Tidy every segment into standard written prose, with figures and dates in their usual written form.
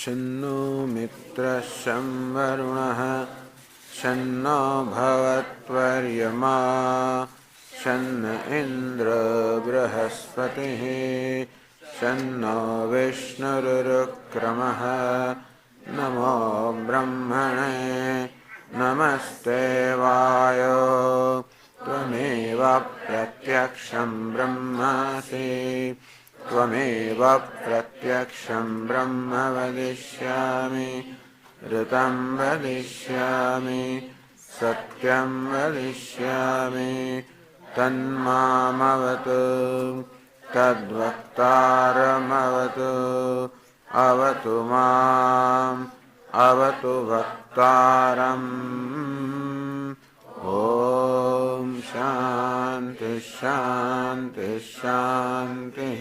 शन्नो मित्रः शं वरुणः शन्नो भवत्वर्यमा शन्न इन्द्रो बृहस्पतिः शन्नो विष्णुरुक्रमः नमो ब्रह्मणे नमस्ते वायो त्वमेव प्रत्यक्षं ब्रह्मासि त्वमेव प्रत्यक्षं ब्रह्म वदिष्यामि ऋतं वदिष्यामि सत्यं वदिष्यामि तन्मामवतु तद्वक्तारमवतु अवतु माम् अवतु वक्तारम्। ॐ शान्ति शान्ति शान्तिः।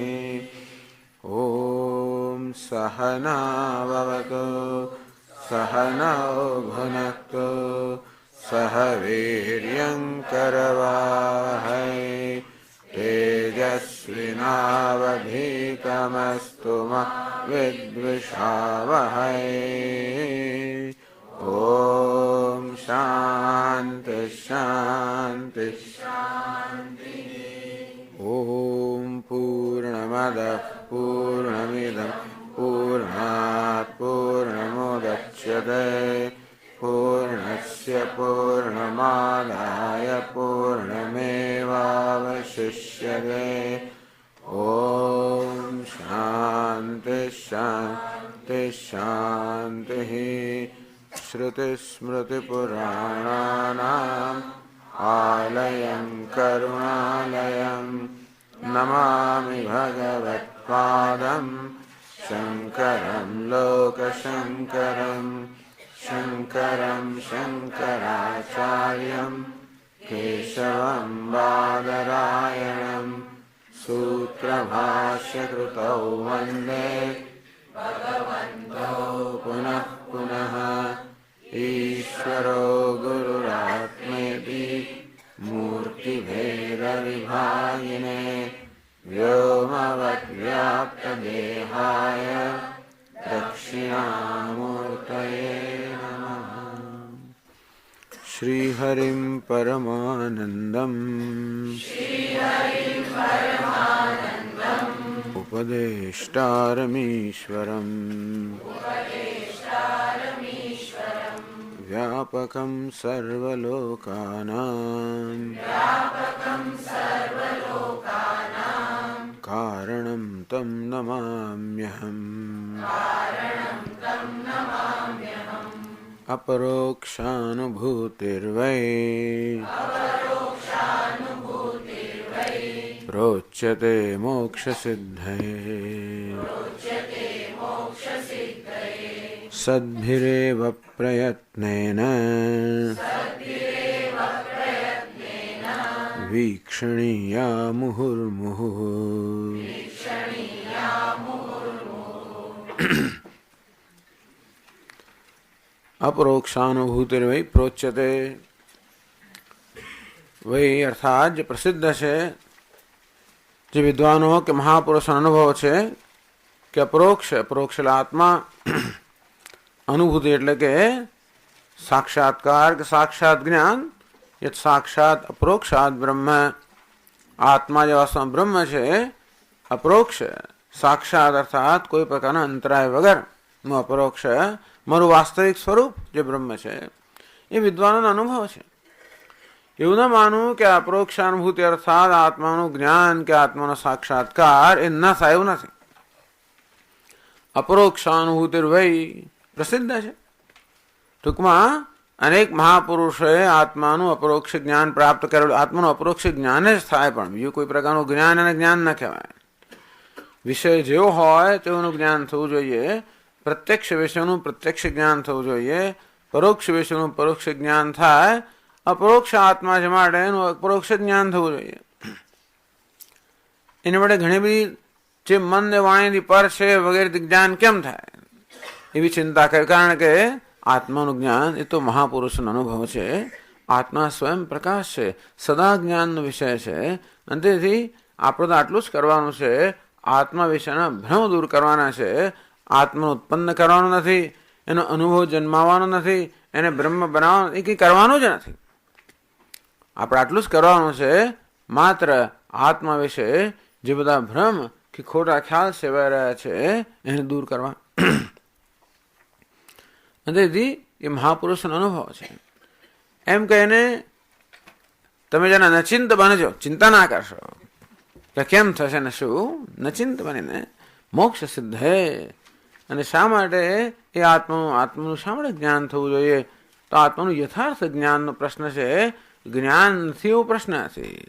ॐ सहना भवतु सहनौ भुनक्तु सह वीर्यङ्करवावहै तेजस्विनावधीतमस्तु मा विद्विषावहै। ॐ शान्ति शान्ति शान्तिः। ॐ पूर्णमदः पूर्णमिदं पूर्णात् पूर्णमुदच्यते पूर्णस्य पूर्णमादाय पूर्णमेवावशिष्यते। ॐ शान्ति शान्ति शान्तिः। श्रुतिस्मृतिपुराणानाम् आलयं करुणालयं नमामि भगवत्पादं शङ्करं लोकशङ्करं शङ्करं शङ्कराचार्यं केशवं बादरायणं सूत्रभाष्यकृतौ वन्दे भगवन्तौ पुनः पुनः। ईश्वरो गुरुरात्मेति मूर्तिभेदविभागिने व्योमवद्व्याप्तदेहाय दक्षिणामूर्तये नमः। श्रीहरिं परमानन्दम् उपदेष्टारमीश्वरम् व्यापकं सर्वलोकानां कारणं तं नमाम्यहम्। अपरोक्षानुभूतिर्वै प्रोच्यते मोक्षसिद्धये सद्भिरेव प्रयत्नेन वीक्षणीया मुहुर्मुहुः। अपरोक्षानुभूतिर्वै प्रोच्यते। वही अर्थात जो प्रसिद्ध है જે વિદ્વાનો કે મહાપુરુષ અનુભવ છે કે અપરોક્ષ અપરોક્ષ આત્મા અનુભૂતિ એટલે કે સાક્ષાત્કાર કે સાક્ષાત જ્ઞાન યત સાક્ષાત અપરોક્ષાત બ્રહ્મ આત્મા જે વાસ્તવમાં બ્રહ્મ છે અપરોક્ષ સાક્ષાત અર્થાત કોઈ પ્રકારના અંતરાય વગરનું અપરોક્ષ મારું વાસ્તવિક સ્વરૂપ જે બ્રહ્મ છે એ વિદ્વાનોનો અનુભવ છે। એવું ન માનવું કે અપરોક્ષાનુભૂતિ અર્થાત આત્માનું જ્ઞાન કે આત્માનો સાક્ષાત્કાર એ ન થાય એવું નથી। અપરોક્ષાનુભૂતિ વય પ્રસિદ્ધ છે। ટૂંકમાં અનેક મહાપુરુષોએ આત્માનું અપરોક્ષ જ્ઞાન પ્રાપ્ત કરેલું। આત્માનું અપરોક્ષ જ્ઞાન જ થાય પણ બીજું કોઈ પ્રકારનું જ્ઞાન અને જ્ઞાન ન કહેવાય। વિષય જેવો હોય તેવું જ્ઞાન થવું જોઈએ। પ્રત્યક્ષ વિષયનું પ્રત્યક્ષ જ્ઞાન થવું જોઈએ। પરોક્ષ વિષયનું પરોક્ષ જ્ઞાન થાય। અપરોક્ષ આત્મા છે માટે એનું અપરોક્ષ જ્ઞાન થવું જોઈએ। એના માટે ઘણી બધી જે મન ને વાણીથી પર છે વગેરે જ્ઞાન કેમ થાય એવી ચિંતા કરે। કારણ કે આત્માનું જ્ઞાન એ તો મહાપુરુષનો અનુભવ છે। આત્મા સ્વયં પ્રકાશ છે, સદા જ્ઞાનનો વિષય છે। અને તેથી આપણે તો આટલું જ કરવાનું છે, આત્મા વિશેના ભ્રમ દૂર કરવાના છે। આત્માને ઉત્પન્ન કરવાનો નથી, એનો અનુભવ જન્માવાનો નથી, એને બ્રહ્મ બનાવવાનો એ કંઈ કરવાનું જ નથી. આપણે આટલું જ કરવાનું છે, માત્ર આત્મા વિશે જે બધા ભ્રમ કે ખોટા ખ્યાલ સેવાઈ રહ્યા છે એને દૂર કરવા. તેથી એ મહાપુરુષનો અનુભવ છે. એમ કહીને તમે જેના નચિંત બનજો, ચિંતા ના કરશો કે કેમ થશે ને શું, નચિંત બનીને મોક્ષ સિદ્ધ હે. અને શા માટે એ આત્માનું શા માટે જ્ઞાન થવું જોઈએ? તો આત્માનું યથાર્થ જ્ઞાનનો પ્રશ્ન છે, જ્ઞાન નથી એવો પ્રશ્ન નથી.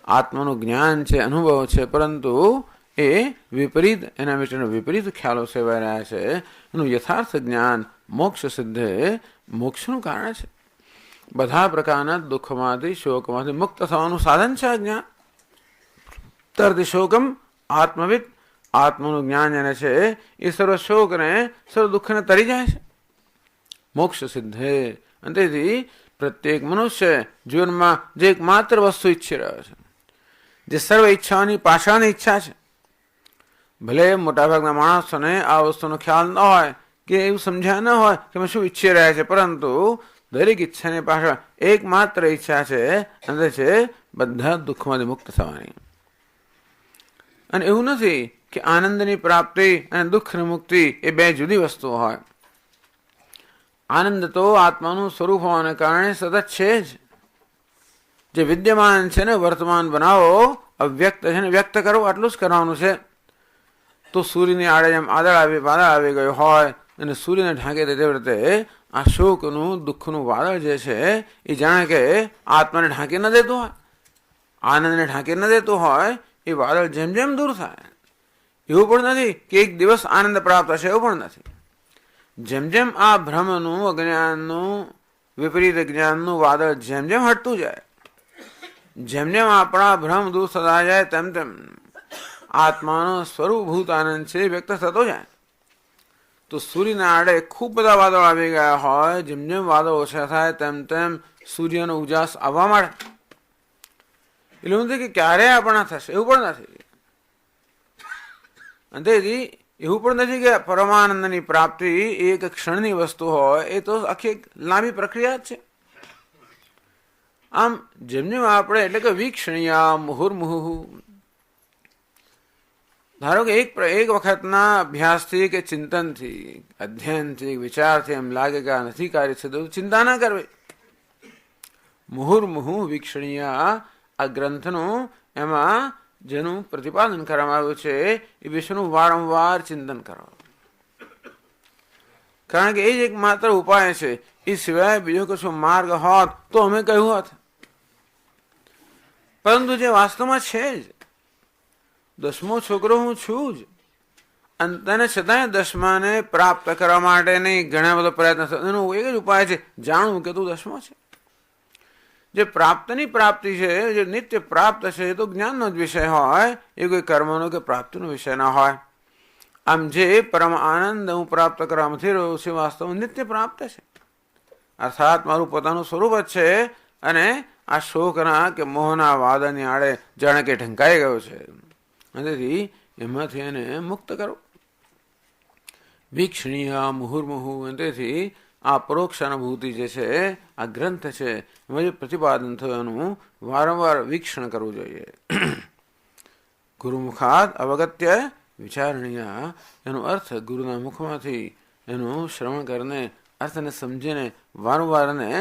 આત્માનું જ્ઞાન છે, અનુભવ છે, પરંતુ એ વિપરીત, એના વિશેનો વિપરીત ખ્યાલો સેવાઈ રહ્યા છે. એનું યથાર્થ જ્ઞાન મોક્ષ સિદ્ધ મોક્ષનું કારણ છે. બધા પ્રકારના દુઃખમાંથી શોકમાંથી મુક્ત થવાનું સાધન છે આ જ્ઞાન. તરતી શોકમ આત્મવિદ, આત્માનું જ્ઞાન જેને છે એ સર્વ શોકને સર્વ દુઃખને તરી જાય છે. મોક્ષ સિદ્ધ. અને તેથી પ્રત્યેક મનુષ્ય જીવનમાં જે એકમાત્ર વસ્તુ ઈચ્છી રહ્યો છે, જે સર્વ ઈચ્છાઓની પાછળની ઈચ્છા છે, ભલે મોટાભાગના માણસોને આ વસ્તુનો ખ્યાલ ન હોય કે એવું સમજ્યા ન હોય કે અમે શું ઈચ્છી રહ્યા છે, પરંતુ દરેક ઈચ્છાની પાછળ એકમાત્ર ઈચ્છા છે, અને છે બધા દુઃખમાંથી મુક્ત થવાની. અને એવું નથી કે આનંદની પ્રાપ્તિ અને દુઃખની મુક્તિ એ બે જુદી વસ્તુઓ હોય. આનંદ તો આત્માનું સ્વરૂપ હોવાને કારણે સતત છે જ. જે વિદ્યમાન છે ને વર્તમાન બનાવો, અવ્યક્ત છે ને વ્યક્ત કરો, આટલું જ કરવાનું છે. તો સૂર્યની આડે જેમ વાદળ આવી ગયો હોય અને સૂર્યને ઢાંકે તે રીતે આ શોકનું દુઃખનું વાદળ જે છે એ જાણે કે આત્માને ઢાંકી ન દેતું હોય, આનંદને ઢાંકી ન દેતું હોય, એ વાદળ જેમ જેમ દૂર થાય. એવું પણ નથી કે એક દિવસ આનંદ પ્રાપ્ત થશે, એવું પણ નથી. જેમ જેમ આ ભ્રમનું, અજ્ઞાનનું, વિપરીત જ્ઞાનનું વાદળ જેમ જેમ હટતું જાય, જેમ જેમ આપણા ભ્રમ દૂર થતા જાય, તેમ તેમ આત્માનો સ્વરૂપભૂત આનંદ છે વ્યક્ત થતો જાય. તો સૂર્યના આડે ખૂબ બધા વાદળો આવી ગયા હોય, જેમ જેમ વાદળો ઓછા થાય તેમ તેમ સૂર્યનો ઉજાસ આવવા માંડે. એટલે નથી કે ક્યારે આપણા થશે, એવું પણ નથી. અને તેથી એવું પણ નથી કે પરમાનંદની પ્રાપ્તિ એક ક્ષણની વસ્તુ હોય, એ તો આખી એક લાંબી પ્રક્રિયા જ છે. આમ જેમ જેમ આપણે એટલે કે વીક્ષણીયા મુહુર્મુહુ, ધારો કે એક વખતના અભ્યાસથી કે ચિંતનથી, અધ્યયનથી, વિચારથી એમ લાગે કે આ નથી કાર્ય છે, તો ચિંતા ના કરવી. મુહુર્મુહુ વીક્ષણીયા આ ગ્રંથનું એમાં જેનું પ્રતિપાદન કરવામાં આવ્યું છે એ વિષયનું વારંવાર ચિંતન કરો. કારણ કે એ જ એકમાત્ર ઉપાય છે. એ સિવાય બીજો કશો માર્ગ હોત તો અમે કહ્યું હોત, પરંતુ જે વાસ્તવમાં છે જ, 10મો છોકરો હું છું જ, અને તેને છતાંય 10માને પ્રાપ્ત કરવા માટે નહીં ઘણા બધા પ્રયત્ન થયો. એનો એક જ ઉપાય છે, જાણવું કે તું 10મો છે. જે પ્રાપ્તની પ્રાપ્તિ છે, જે નિત્ય પ્રાપ્ત છે, એ તો જ્ઞાનનો જ વિષય હોય, એ કોઈ કર્મનો કે પ્રાપ્તિનો વિષય ના હોય. આમ જે પરમ આનંદ હું પ્રાપ્ત કરવા નથી રહ્યો છે, વાસ્તવમાં નિત્ય પ્રાપ્ત છે, અર્થાત મારું પોતાનું સ્વરૂપ જ છે. અને આ શોકના કે મોહના વાદળની આડે જાણે કે ઢંકાઈ ગયો છે. તેથી એમાંથી એને મુક્ત કરો. વીક્ષણીય મુહુર્મુહુ. તેથી આ પરોક્ષ અનુભૂતિ જે છે, આ ગ્રંથ છે, એમાં જે પ્રતિપાદન થયું એનું વારંવાર વીક્ષણ કરવું જોઈએ. ગુરુમુખાત અવગત્ય વિચારણીય, એનો અર્થ ગુરુના મુખમાંથી એનું શ્રવણ કરીને અર્થને સમજીને વારંવાર એને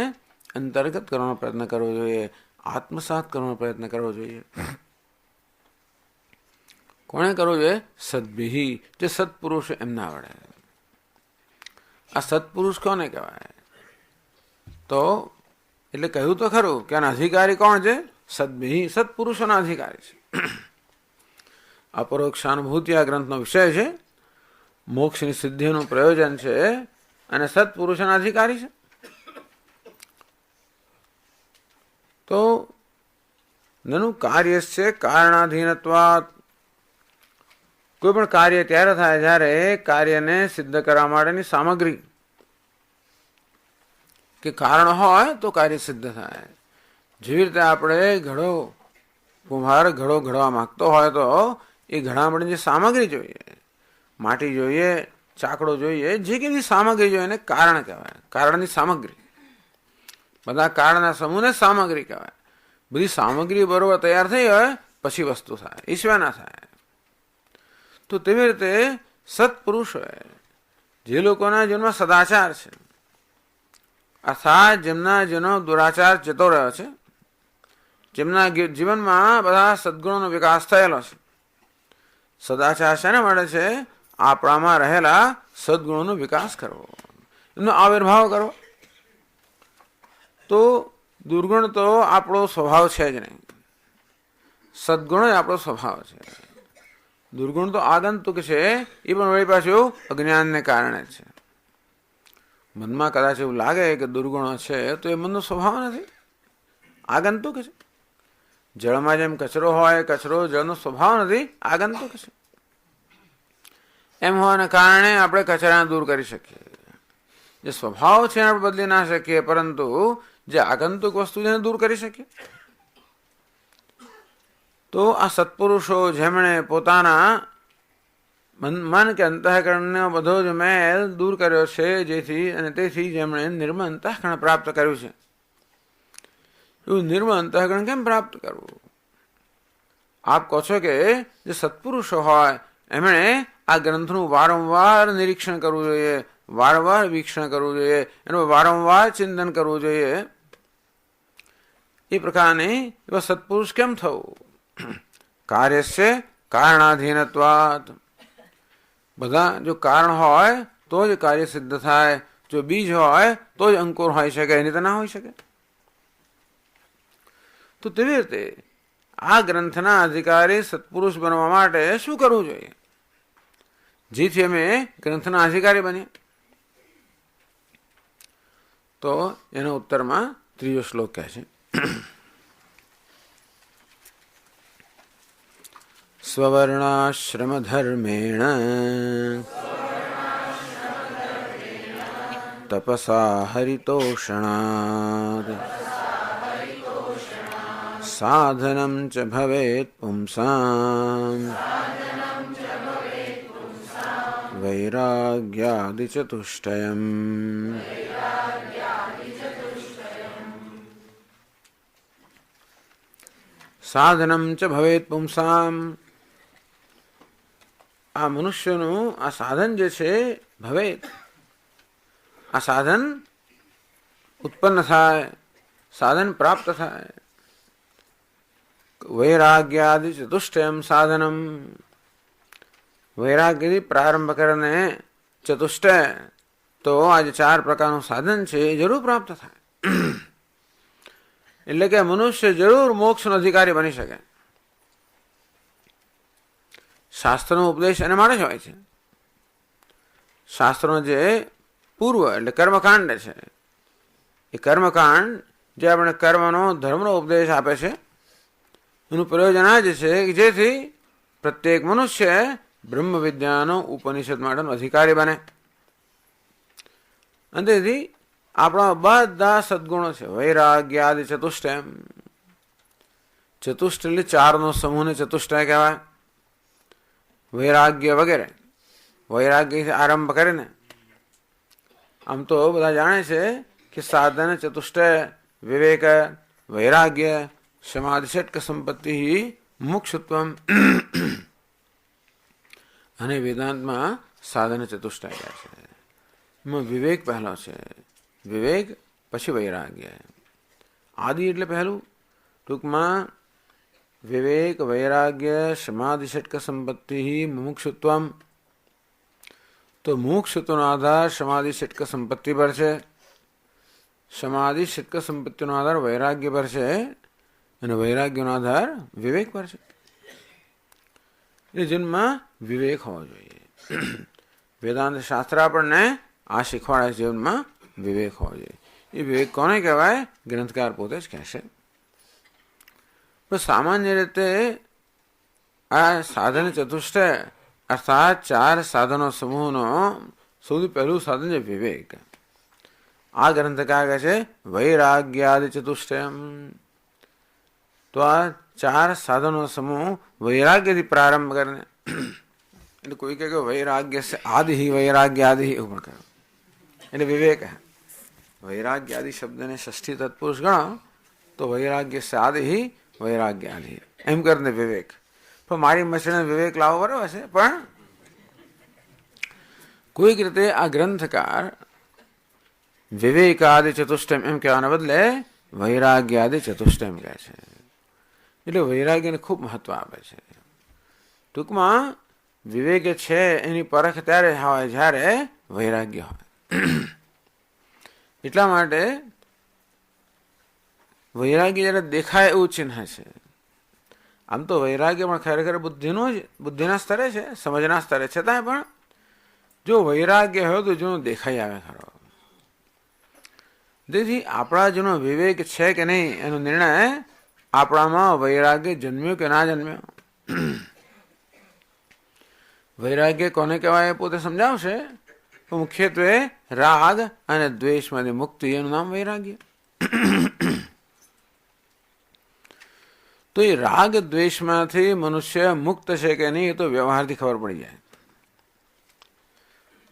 અંતર્ગત કરવાનો પ્રયત્ન કરવો જોઈએ, આત્મસાત કરવાનો પ્રયત્ન કરવો જોઈએ. કોણે કરવો જોઈએ? સદ્ભિ, જે સત્પુરુષ એમના વડે. આ સત્પુરુષ કોને કહેવાય? તો એટલે કહ્યું તો ખરું કે આના અધિકારી કોણ છે? સદ્ભિ, સત્પુરુષોના અધિકારી છે. અપરોક્ષાનુભૂતિ આ ગ્રંથનો વિષય છે, મોક્ષની સિદ્ધિનું પ્રયોજન છે, અને સત્પુરુષોના અધિકારી છે. તો નનું કાર્ય છે કારણાધીનત્વાત. કોઈ પણ કાર્ય ત્યારે થાય જ્યારે કાર્યને સિદ્ધ કરવા માટેની સામગ્રી કે કારણ હોય તો કાર્ય સિદ્ધ થાય. જેવી રીતે આપણે કુંભાર ઘડો ઘડવા માંગતો હોય તો એ ઘડા માટે જે સામગ્રી જોઈએ, માટી જોઈએ, ચાકડો જોઈએ, જે કે સામગ્રી જોઈએ એને કારણ કહેવાય. કારણની સામગ્રી, બધા કારણના સમૂહને સામગ્રી કહેવાય. બધી સામગ્રી બરોબર તૈયાર થઈ હોય પછી વસ્તુ થાય, ઈશ્વરના થાય. તો તેવી રીતે સત્પુરુષોએ, જે લોકોના જીવનમાં સદાચાર છે, અર્થાત જેમના જેનો દુરાચાર જતો રહ્યો છે, જેમના જીવનમાં બધા સદગુણોનો વિકાસ થયેલો છે. સદાચાર શાને મળે છે? આપણામાં રહેલા સદગુણોનો વિકાસ કરવો, એમનો આવિર્ભાવ કરવો. તો દુર્ગુણ તો આપણો સ્વભાવ છે જ નહીં, સદગુણ આપણો સ્વભાવ છે. દુર્ગુણ તો આગંતુક છે, એ પણ વળી પાછું અજ્ઞાનને કારણે છે. મનમાં કદાચ એવું લાગે કે દુર્ગુણો છે, તો એ મનનો સ્વભાવ નથી, આગંતુક છે. જળમાં જેમ કચરો હોય, કચરો જળનો સ્વભાવ નથી, આગંતુક છે. એમ હોવાને કારણે આપણે કચરાને દૂર કરી શકીએ. જે સ્વભાવ છે એને આપણે બદલી ના શકીએ, પરંતુ જે આગંતુક વસ્તુ છે એને દૂર કરી શકીએ. તો આ સત્પુરુષો જેમણે પોતાના મન કે અંતઃકરણનો બધો જ મેલ દૂર કર્યો છે, જેથી અને તેથી જેમણે નિર્મળ અંતઃકરણ પ્રાપ્ત કર્યું છે. એવું નિર્મળ અંતઃકરણ કેમ પ્રાપ્ત કરવું? આપ કહો છો કે જે સત્પુરુષો હોય એમણે આ ગ્રંથનું વારંવાર નિરીક્ષણ કરવું જોઈએ, વારંવાર વીક્ષણ કરવું જોઈએ, એનું વારંવાર ચિંતન કરવું જોઈએ. એ પ્રકારની એવા સત્પુરુષ કેમ થવું? કાર્યસ્ય કારણાધીનત્વાત. બધા જો કારણ હોય તો જ કાર્ય સિદ્ધ થાય, જો બીજ હોય તો જ અંકુર હોઈ શકે, એની તો ના હોઈ શકે. તો તેવી રીતે આ ગ્રંથના અધિકારી સત્પુરુષ બનવા માટે શું કરવું જોઈએ, જેથી અમે ગ્રંથના અધિકારી બનીએ? તો એના ઉત્તરમાં ત્રીજો શ્લોક કહે છે, સ્વવર્ણાશ્રમ ધર્મેણ તપસા હરિતોષણાદ સાધનમ ચ ભવેત પુંસામ વૈરાગ્યાદિ ચતુષ્ટયમ. સાધનમ ચ ભવેત પુંસામ. આ મનુષ્યનું આ સાધન જે છે ભવેત, આ સાધન ઉત્પન્ન થાય, સાધન પ્રાપ્ત થાય. વૈરાગ્યાદિ ચતુષ્ટયમ સાધનમ. વૈરાગ્યથી પ્રારંભ કરીને ચતુષ્ટય, તો આજે 4 પ્રકારનું સાધન છે એ જરૂર પ્રાપ્ત થાય. એટલે કે મનુષ્ય જરૂર મોક્ષનો અધિકારી બની શકે. શાસ્ત્રનો ઉપદેશ એને માટે જ હોય છે. શાસ્ત્રનો જે પૂર્વ એટલે કર્મકાંડ છે, એ કર્મકાંડ જે આપણે કર્મનો ધર્મનો ઉપદેશ આપે છે, એનું પ્રયોજન આ જ છે કે જેથી પ્રત્યેક મનુષ્ય બ્રહ્મ વિદ્યાનો ઉપનિષદ માટેનો અધિકારી બને. અને તેથી આપણા બધા સદગુણો છે. વૈરાગ્યાદિ ચતુષ્ટય. ચતુષ્ટ એટલે 4નો સમૂહને ચતુષ્ટય કહેવાય. વૈરાગ્ય વગેરે, વૈરાગ્યથી આરંભ કરીને આમ તો બધા જાણે છે કે સાધન ચતુષ્ટય, વિવેક, વૈરાગ્ય, સમાધિ ષટ્ક સંપત્તિ, મુક્ષત્વમ, અને વેદાંતમાં સાધન ચતુષ્ટય કહે છે. એમાં વિવેક પહેલો છે, વિવેક પછી વૈરાગ્ય. આદિ એટલે પહેલું. ટૂંકમાં વિવેક, વૈરાગ્ય, સમાધિ ષટ્ક સંપત્તિ, મુમુક્ષુત્વમ. તો મુમુક્ષુત્વનો આધાર સમાધિ ષટ્ક સંપત્તિ પર છે, સમાધિ ષટ્ક સંપત્તિનો આધાર વૈરાગ્ય પર છે, અને વૈરાગ્યનો આધાર વિવેક પર છે. એ જન્મમાં વિવેક હોવો જોઈએ. વેદાંત શાસ્ત્ર આપણને આ શીખવાડે છે, જીવનમાં વિવેક હોવો જોઈએ. એ વિવેક કોને કહેવાય? ગ્રંથકાર પોતે જ કહેશે. પણ સામાન્ય રીતે આ સાધન ચતુષ્ટય અર્થાત 4 સાધનો સમૂહનો સૌથી પહેલું સાધન છે વિવેક. આ ગ્રંથકાર કહે છે વૈરાગ્યાદિ ચતુષ્ટયમ. તો આ 4 સાધનો સમૂહ વૈરાગ્યથી પ્રારંભ કરીને એટલે કોઈ કહે કે વૈરાગ્ય સે આદિ વૈરાગ્ય આદિ એવું પણ કહ્યું, એટલે વિવેક. વૈરાગ્ય આદિ શબ્દને ષષ્ઠી તત્પુરુષ ગણો તો વૈરાગ્ય સે આદિ વૈરાગ્ય આદિ એમ કરીને વિવેક. પણ મારી મશીને વિવેક લાવવો બરાબર છે, પણ કોઈક રીતે આ ગ્રંથકાર વિવેકાદિ ચતુષ્ટયમ એમ કહેવાના બદલે વૈરાગ્યાદિ ચતુષ્ટયમ કહે છે. એટલે વૈરાગ્યને ખૂબ મહત્વ આપે છે. ટૂંકમાં વિવેક છે એની પરખ ત્યારે હોય જ્યારે વૈરાગ્ય હોય. એટલા માટે વૈરાગ્ય જ્યારે દેખાય એવું ચિહ્ન છે. આમ તો વૈરાગ્ય પણ ખરેખર બુદ્ધિના સ્તરે છે, સમજના સ્તરે, છતાંય પણ જો વૈરાગ્ય હોય તો જેનો દેખાઈ આવે ખરો. તેથી આપણા જેનો વિવેક છે કે નહીં એનો નિર્ણય આપણામાં વૈરાગ્ય જન્મ્યો કે ના જન્મ્યો. વૈરાગ્ય કોને કહેવાય એ પોતે સમજાવશે. મુખ્યત્વે રાગ અને દ્વેષમાંથી મુક્તિ એનું નામ વૈરાગ્ય. તો એ રાગ દ્વેષમાંથી મનુષ્ય મુક્ત છે કે નહીં એ તો વ્યવહારથી ખબર પડી જાય.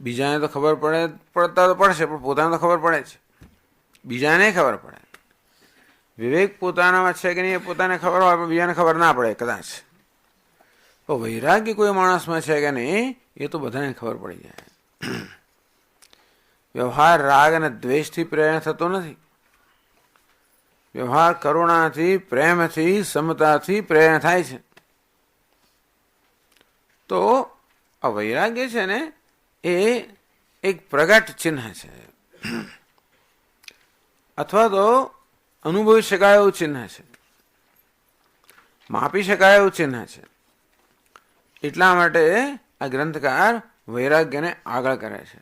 બીજાને તો ખબર પડતા તો પડશે, પણ પોતાને તો ખબર પડે છે, બીજાને ખબર પડે. વિવેક પોતાનામાં છે કે નહીં એ પોતાને ખબર હોય પણ બીજાને ખબર ના પડે કદાચ. તો વૈરાગ્ય કોઈ માણસમાં છે કે નહીં એ તો બધાને ખબર પડી જાય. વ્યવહાર રાગ અને દ્વેષથી પ્રેરણા થતો નથી. વ્યવહાર કરુણાથી, પ્રેમથી, સમતાથી પ્રેરણા થાય છે. તો આ વૈરાગ્ય છે ને એ એક પ્રગટ ચિહ્ન છે, અથવા તો અનુભવી શકાય એવું ચિહ્ન છે, માપી શકાય એવું ચિહ્ન છે. એટલા માટે આ ગ્રંથકાર વૈરાગ્યને આગળ કરે છે.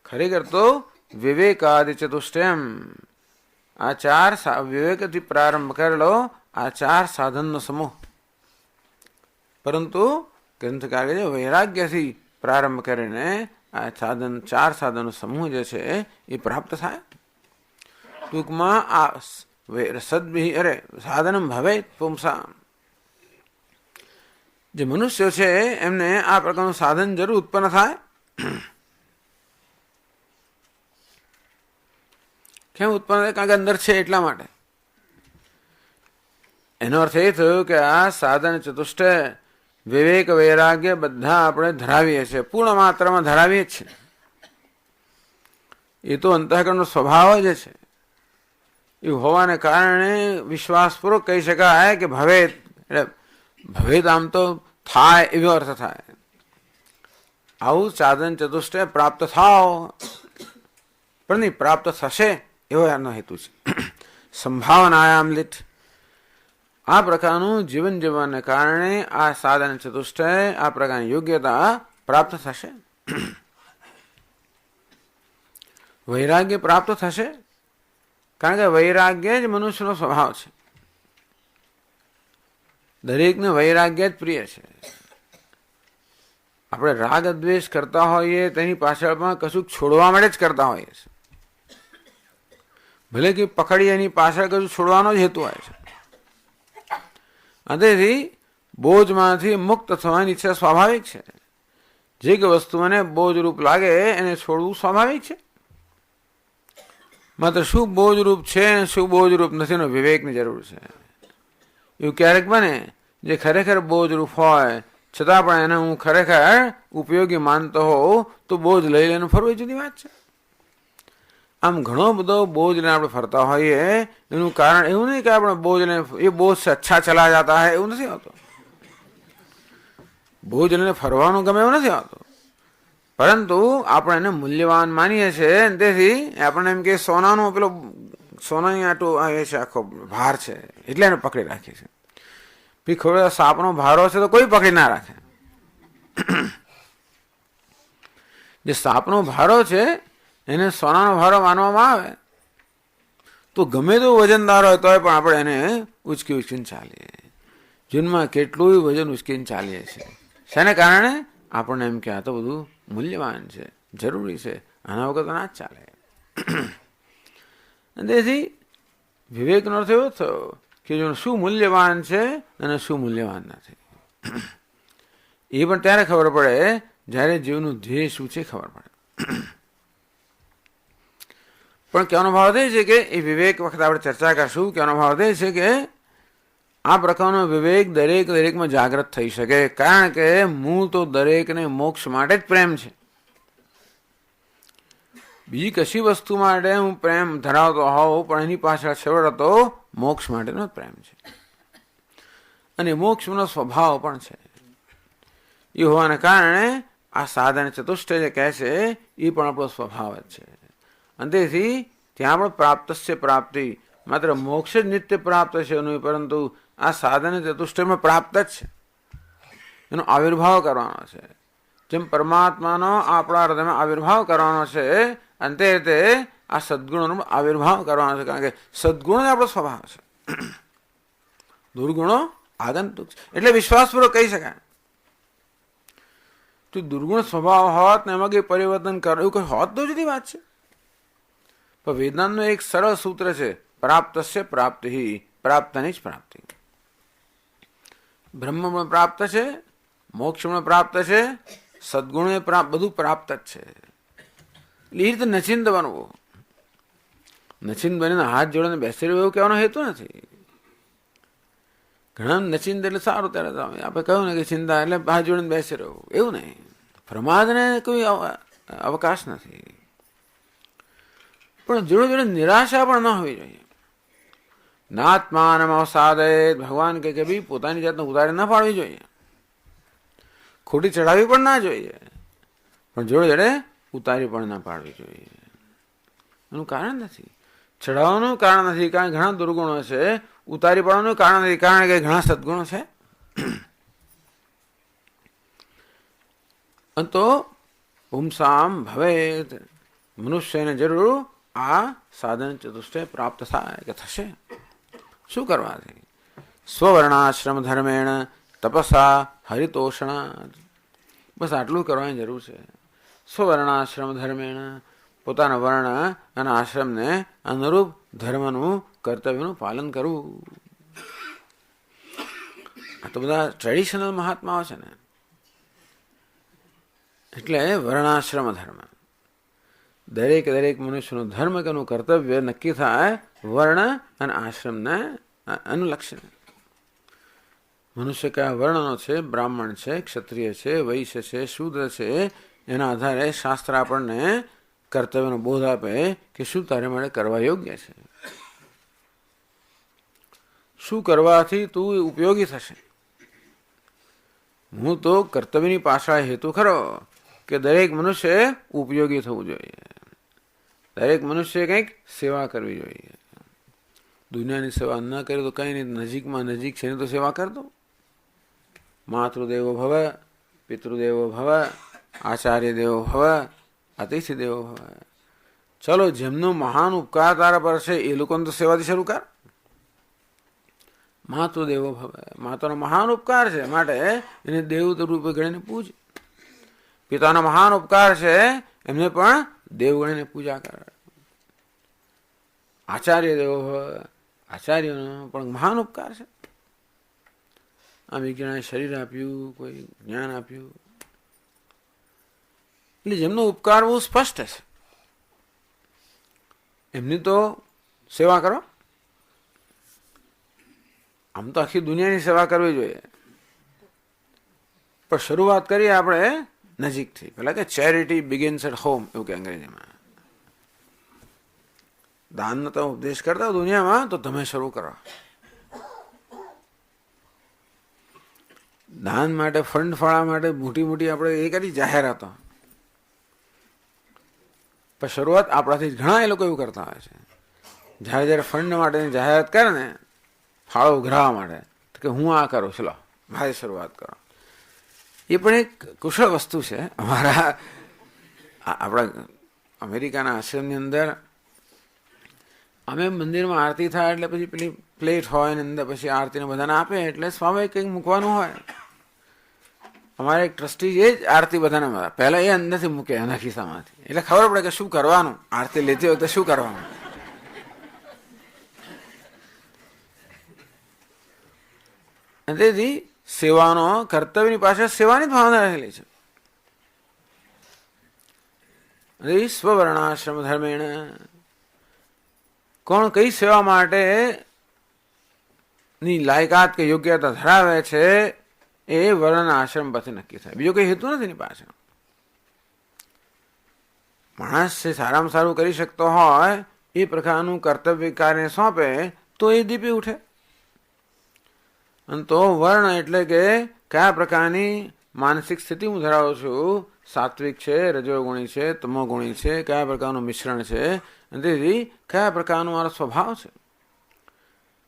ખરેખર તો વિવેકાદિ ચતુષ્ટયમ આ ચાર વિવેકથી પ્રારંભ કરેલો આ ચાર સાધનનો સમૂહ, પરંતુ ગ્રંથકાર કહે છે વૈરાગ્યથી પ્રારંભ કરીને આ ચાર સાધનનો સમૂહ જે છે એ પ્રાપ્ત થાય. ટૂંકમાં આ સાધનમ ભવે પુંસા, જે મનુષ્યો છે એમને આ પ્રકારનું સાધન જરૂર ઉત્પન્ન થાય. કેમ ઉત્પન્ન થાય? કારણ કે અંદર છે એટલા માટે. એનો અર્થ એ થયો કે આ સાધન ચતુષ્ટય વિવેક વૈરાગ્ય બધા આપણે ધરાવીએ છીએ, પૂર્ણ માત્રામાં ધરાવીએ છીએ. એ તો અંતઃકરણનો સ્વભાવ જ છે. એવું હોવાને કારણે વિશ્વાસપૂર્વક કહી શકાય કે ભવેત, એટલે ભવેત આમ તો થાય એવો અર્થ થાય. આવું સાધન ચતુષ્ટય પ્રાપ્ત થાવ, પણ નહીં પ્રાપ્ત થશે એવો એનો હેતુ છે. સંભાવનાયામ લિટ, આ પ્રકારનું જીવન જીવવાને કારણે આ સાધન ચતુષ્ટય આ પ્રકારની યોગ્યતા પ્રાપ્ત થશે. વૈરાગ્ય પ્રાપ્ત થશે, કારણ કે વૈરાગ્ય જ મનુષ્યનો સ્વભાવ છે. દરેકને વૈરાગ્ય જ પ્રિય છે. આપણે રાગ દ્વેષ કરતા હોઈએ તેની પાછળ પણ કશું છોડવા માટે જ કરતા હોઈએ છીએ. ભલે કે પકડી એની પાછળ કશું છોડવાનો જ હેતુ હોય છે. તેથી બોજમાંથી મુક્ત થવાની ઈચ્છા સ્વાભાવિક છે. જે કે વસ્તુઓને બોજરૂપ લાગે એને છોડવું સ્વાભાવિક છે. માત્ર શું બોજરૂપ છે શું બોજરૂપ નથી એનો વિવેકની જરૂર છે. એવું ક્યારેક બને જે ખરેખર બોજરૂપ હોય છતાં પણ એને હું ખરેખર ઉપયોગી માનતો હોઉં તો બોજ લઈ લઈને ફરવું જુદી વાત છે. આમ ઘણો બધો બોજ લઈને આપણે ફરતા હોઈએ એનું કારણ એવું નહીં કે આપણે બોજ લઈને એ બોજ સે અચ્છા ચલા જતા હૈ એવું નથી હોતું. બોજ લઈને ફરવાનું ગમે એવું નથી હોતું, પરંતુ આપણે એને મૂલ્યવાન માનીએ છીએ. તેથી આપણે એમ કે સોનાનું પેલો સોનાની આટું એ છે આખો ભાર છે એટલે એને પકડી રાખીએ છીએ. પછી ખબર સાપનો ભારો છે તો કોઈ પકડી ના રાખે. જે સાપનો ભારો છે એને સોનાનો ભારો માનવામાં આવે તો ગમે તેવું વજનદાર હોય તોય પણ આપણે એને ઉચકી ઉચકીને ચાલીએ. જીવનમાં કેટલું વજન ઉચકીને ચાલીએ છીએ. શેને કારણે? આપણને એમ કે આ તો બધું મૂલ્યવાન છે, જરૂરી છે, આના વગર તો ના જ ચાલે. તેથી વિવેકનો અર્થ એવો થયો કે શું મૂલ્યવાન છે અને શું મૂલ્યવાન નથી એ પણ ત્યારે ખબર પડે જ્યારે જીવનું ધ્યેય શું છે ખબર પડે. પણ કહેવાનો ભાવ તે છે કે એ વિવેક વખત આપણે ચર્ચા કરશું. કહેવાનો ભાવ તે છે કે આ પ્રકારનો વિવેક દરેકમાં જાગૃત થઈ શકે, કારણ કે મૂળ તો દરેકને મોક્ષ માટે જ પ્રેમ છે. બીજી કશી વસ્તુ માટે હું પ્રેમ ધરાવતો હોઉં, પણ એની પાછળ છેવટે તો મોક્ષ માટેનો પ્રેમ છે. અને મોક્ષનો સ્વભાવ પણ છે. એ હોવાને કારણે આ સાધન ચતુષ્ટય જે કહે છે એ પણ આપણો સ્વભાવ જ છે. અને તેથી ત્યાં પણ પ્રાપ્તસ્ય પ્રાપ્તિ, માત્ર મોક્ષ જ નિત્ય પ્રાપ્ત છે નહીં, પરંતુ આ સાધન ચતુષ્ટયમાં પ્રાપ્ત જ છે. એનો આવિર્ભાવ કરવાનો છે. જેમ પરમાત્માનો આપણા હૃદયમાં આવિર્ભાવ કરવાનો છે, અંતે તે આ સદગુણોનો આવિર્ભાવ કરવાનો છે. કારણ કે સદગુણ આપણો સ્વભાવ છે, દુર્ગુણો આગંતુક છે. એટલે વિશ્વાસપૂર્વક કહી શકાય તો દુર્ગુણ સ્વભાવ હોત ને એમાં કંઈ પરિવર્તન કરો એવું કંઈ હોત તો જુદી વાત છે. પણ વેદાંતનું એક સરળ સૂત્ર છે, પ્રાપ્તસ્ય પ્રાપ્તિ, પ્રાપ્તની જ પ્રાપ્તિ. બ્રહ્મ પણ પ્રાપ્ત છે, મોક્ષ પણ પ્રાપ્ત છે, સદગુણ બધું પ્રાપ્ત જ છે. એટલે એ રીતે નચિંત બનવું, નચિંત બનીને હાથ જોડીને બેસી રહ્યું એવું કહેવાનો હેતુ નથી. ઘણા નચિંત એટલે સારું, ત્યારે આપણે કહ્યું ને કે ચિંતા એટલે હાથ જોડીને બેસી રહ્યું, એવું નહીં. પ્રમાદને કોઈ અવકાશ નથી. પણ જોડે જોડે નિરાશા પણ ન હોવી જોઈએ. નાત્માનમ અવસાદે, ભગવાન કે ભાઈ પોતાની જાતને ઉતારી ના પાડવી જોઈએ, ખોટી ચડાવી પણ ના જોઈએ, પણ જોડે જોડે ઉતારી પણ ના પાડવી જોઈએ. એનું કારણ નથી, ચડાવવાનું કારણ નથી, કારણ કે ઘણા દુર્ગુણો છે. ઉતારી પાડવાનું કારણ નથી, કારણ કે ઘણા સદગુણો છે. તો પુંસામ ભવેત, મનુષ્યને જરૂર આ સાધન ચતુષ્ટય પ્રાપ્ત થાય કે થશે. શું કરવાથી? સ્વવર્ણાશ્રમ ધર્મેણ તપસા હરિતોષણા. બસ આટલું કરવાની જરૂર છે. સ્વવર્ણાશ્રમ ધર્મેણ, પોતાના વર્ણ અને આશ્રમને અનુરૂપ ધર્મનું કર્તવ્યનું પાલન કરવું. આ તો બધા ટ્રેડિશનલ મહાત્માઓ છે ને. એટલે વર્ણાશ્રમ ધર્મ, દરેક મનુષ્યનું ધર્મ કે એનું કર્તવ્ય નક્કી થાય વર્ણ અને આશ્રમને અનુલક્ષીને. મનુષ્ય કયા વર્ણનો છે, બ્રાહ્મણ છે, ક્ષત્રિય છે, વૈશ્ય છે, શૂદ્ર છે, એના આધારે શાસ્ત્ર આપણને કર્તવ્યનો બોધ આપે કે શું તારે માટે કરવા યોગ્ય છે, શું કરવાથી તું ઉપયોગી થશે. હું તો કર્તવ્યની પાછળ હેતુ ખરો કે દરેક મનુષ્ય ઉપયોગી થવું જોઈએ, દરેક મનુષ્ય કંઈક સેવા કરવી જોઈએ. દુનિયાની સેવા ન કરે તો કંઈ નહીં, નજીકમાં નજીક છે એની તો સેવા કર દો. માતૃદેવો ભવ, પિતૃદેવો ભવ, આચાર્ય દેવો ભવ, અતિથિ દેવો ભવ. ચલો, જેમનો મહાન ઉપકાર તારા પર છે એ લોકોને તો સેવાથી શરૂ કર. માતૃદેવો ભવ, માતાનો મહાન ઉપકાર છે માટે એને દેવ રૂપે ગણીને પૂજ. પિતાનો મહાન ઉપકાર છે એમને પણ દેવ ગણીને પૂજા કર. આચાર્ય દેવો ભવ, આચાર્યનો પણ મહાન ઉપકાર છે. આમ એક જણાએ શરીર આપ્યું, કોઈ જ્ઞાન આપ્યું, એટલે જેમનો ઉપકાર બહુ સ્પષ્ટ છે એમની તો સેવા કરો. આમ તો આખી દુનિયાની સેવા કરવી જોઈએ, પણ શરૂઆત કરીએ આપણે નજીકથી. પેલા કે ચેરિટી બિગિન્સ એટ હોમ, એવું કે અંગ્રેજીમાં. દાનનો તમે ઉપદેશ કરતા હો દુનિયામાં તો તમે શરૂ કરો. દાન માટે, ફંડ ફાળવા માટે મોટી આપણે એ કરી જાહેરાતો, પણ શરૂઆત આપણાથી ઘણા એ લોકો એવું કરતા હોય છે. જ્યારે ફંડ માટેની જાહેરાત કરે ને, ફાળો ઉઘરાવવા માટે, કે હું આ કરું, ચલો મારી શરૂઆત કરો. એ પણ એક કુશળ વસ્તુ છે. આપણા અમેરિકાના આશ્રમની અંદર અમે મંદિરમાં આરતી થાય એટલે પછી પેલી પ્લેટ હોય ને અંદર પછી આરતીને બધાને આપે, એટલે સ્વાભાવિક કંઈક મૂકવાનું હોય. અમારે એક ટ્રસ્ટી એ જ આરતી બધાને મળે, પહેલાં એ અંદરથી મૂકે એના ખિસ્સામાંથી, એટલે ખબર પડે કે શું કરવાનું, આરતી લેતી વખતે શું કરવાનું. તેથી સેવાનો કર્તવ્યની પાસે સેવાની જ ભાવના રહેલી છે. સ્વવર્ણાશ્રમ ધર્મેણ કોણ કઈ સેવા માટે ની લાયકાત કે યોગ્યતા ધરાવે છે એ વર્ણ આશ્રમ પછી નક્કી થાય. બીજો કઈ હેતુ નથી એની પાસે. માણસ સારામાં સારું કરી શકતો હોય એ પ્રકારનું કર્તવ્ય કાર્ય સોંપે તો એ દીપી ઉઠે. અને તો વર્ણ એટલે કે કયા પ્રકારની માનસિક સ્થિતિ હું ધરાવું છું, સાત્વિક છે, રજોગુણી છે, તમોગુણી છે, કયા પ્રકારનું મિશ્રણ છે, તેથી કયા પ્રકારનો મારો સ્વભાવ છે.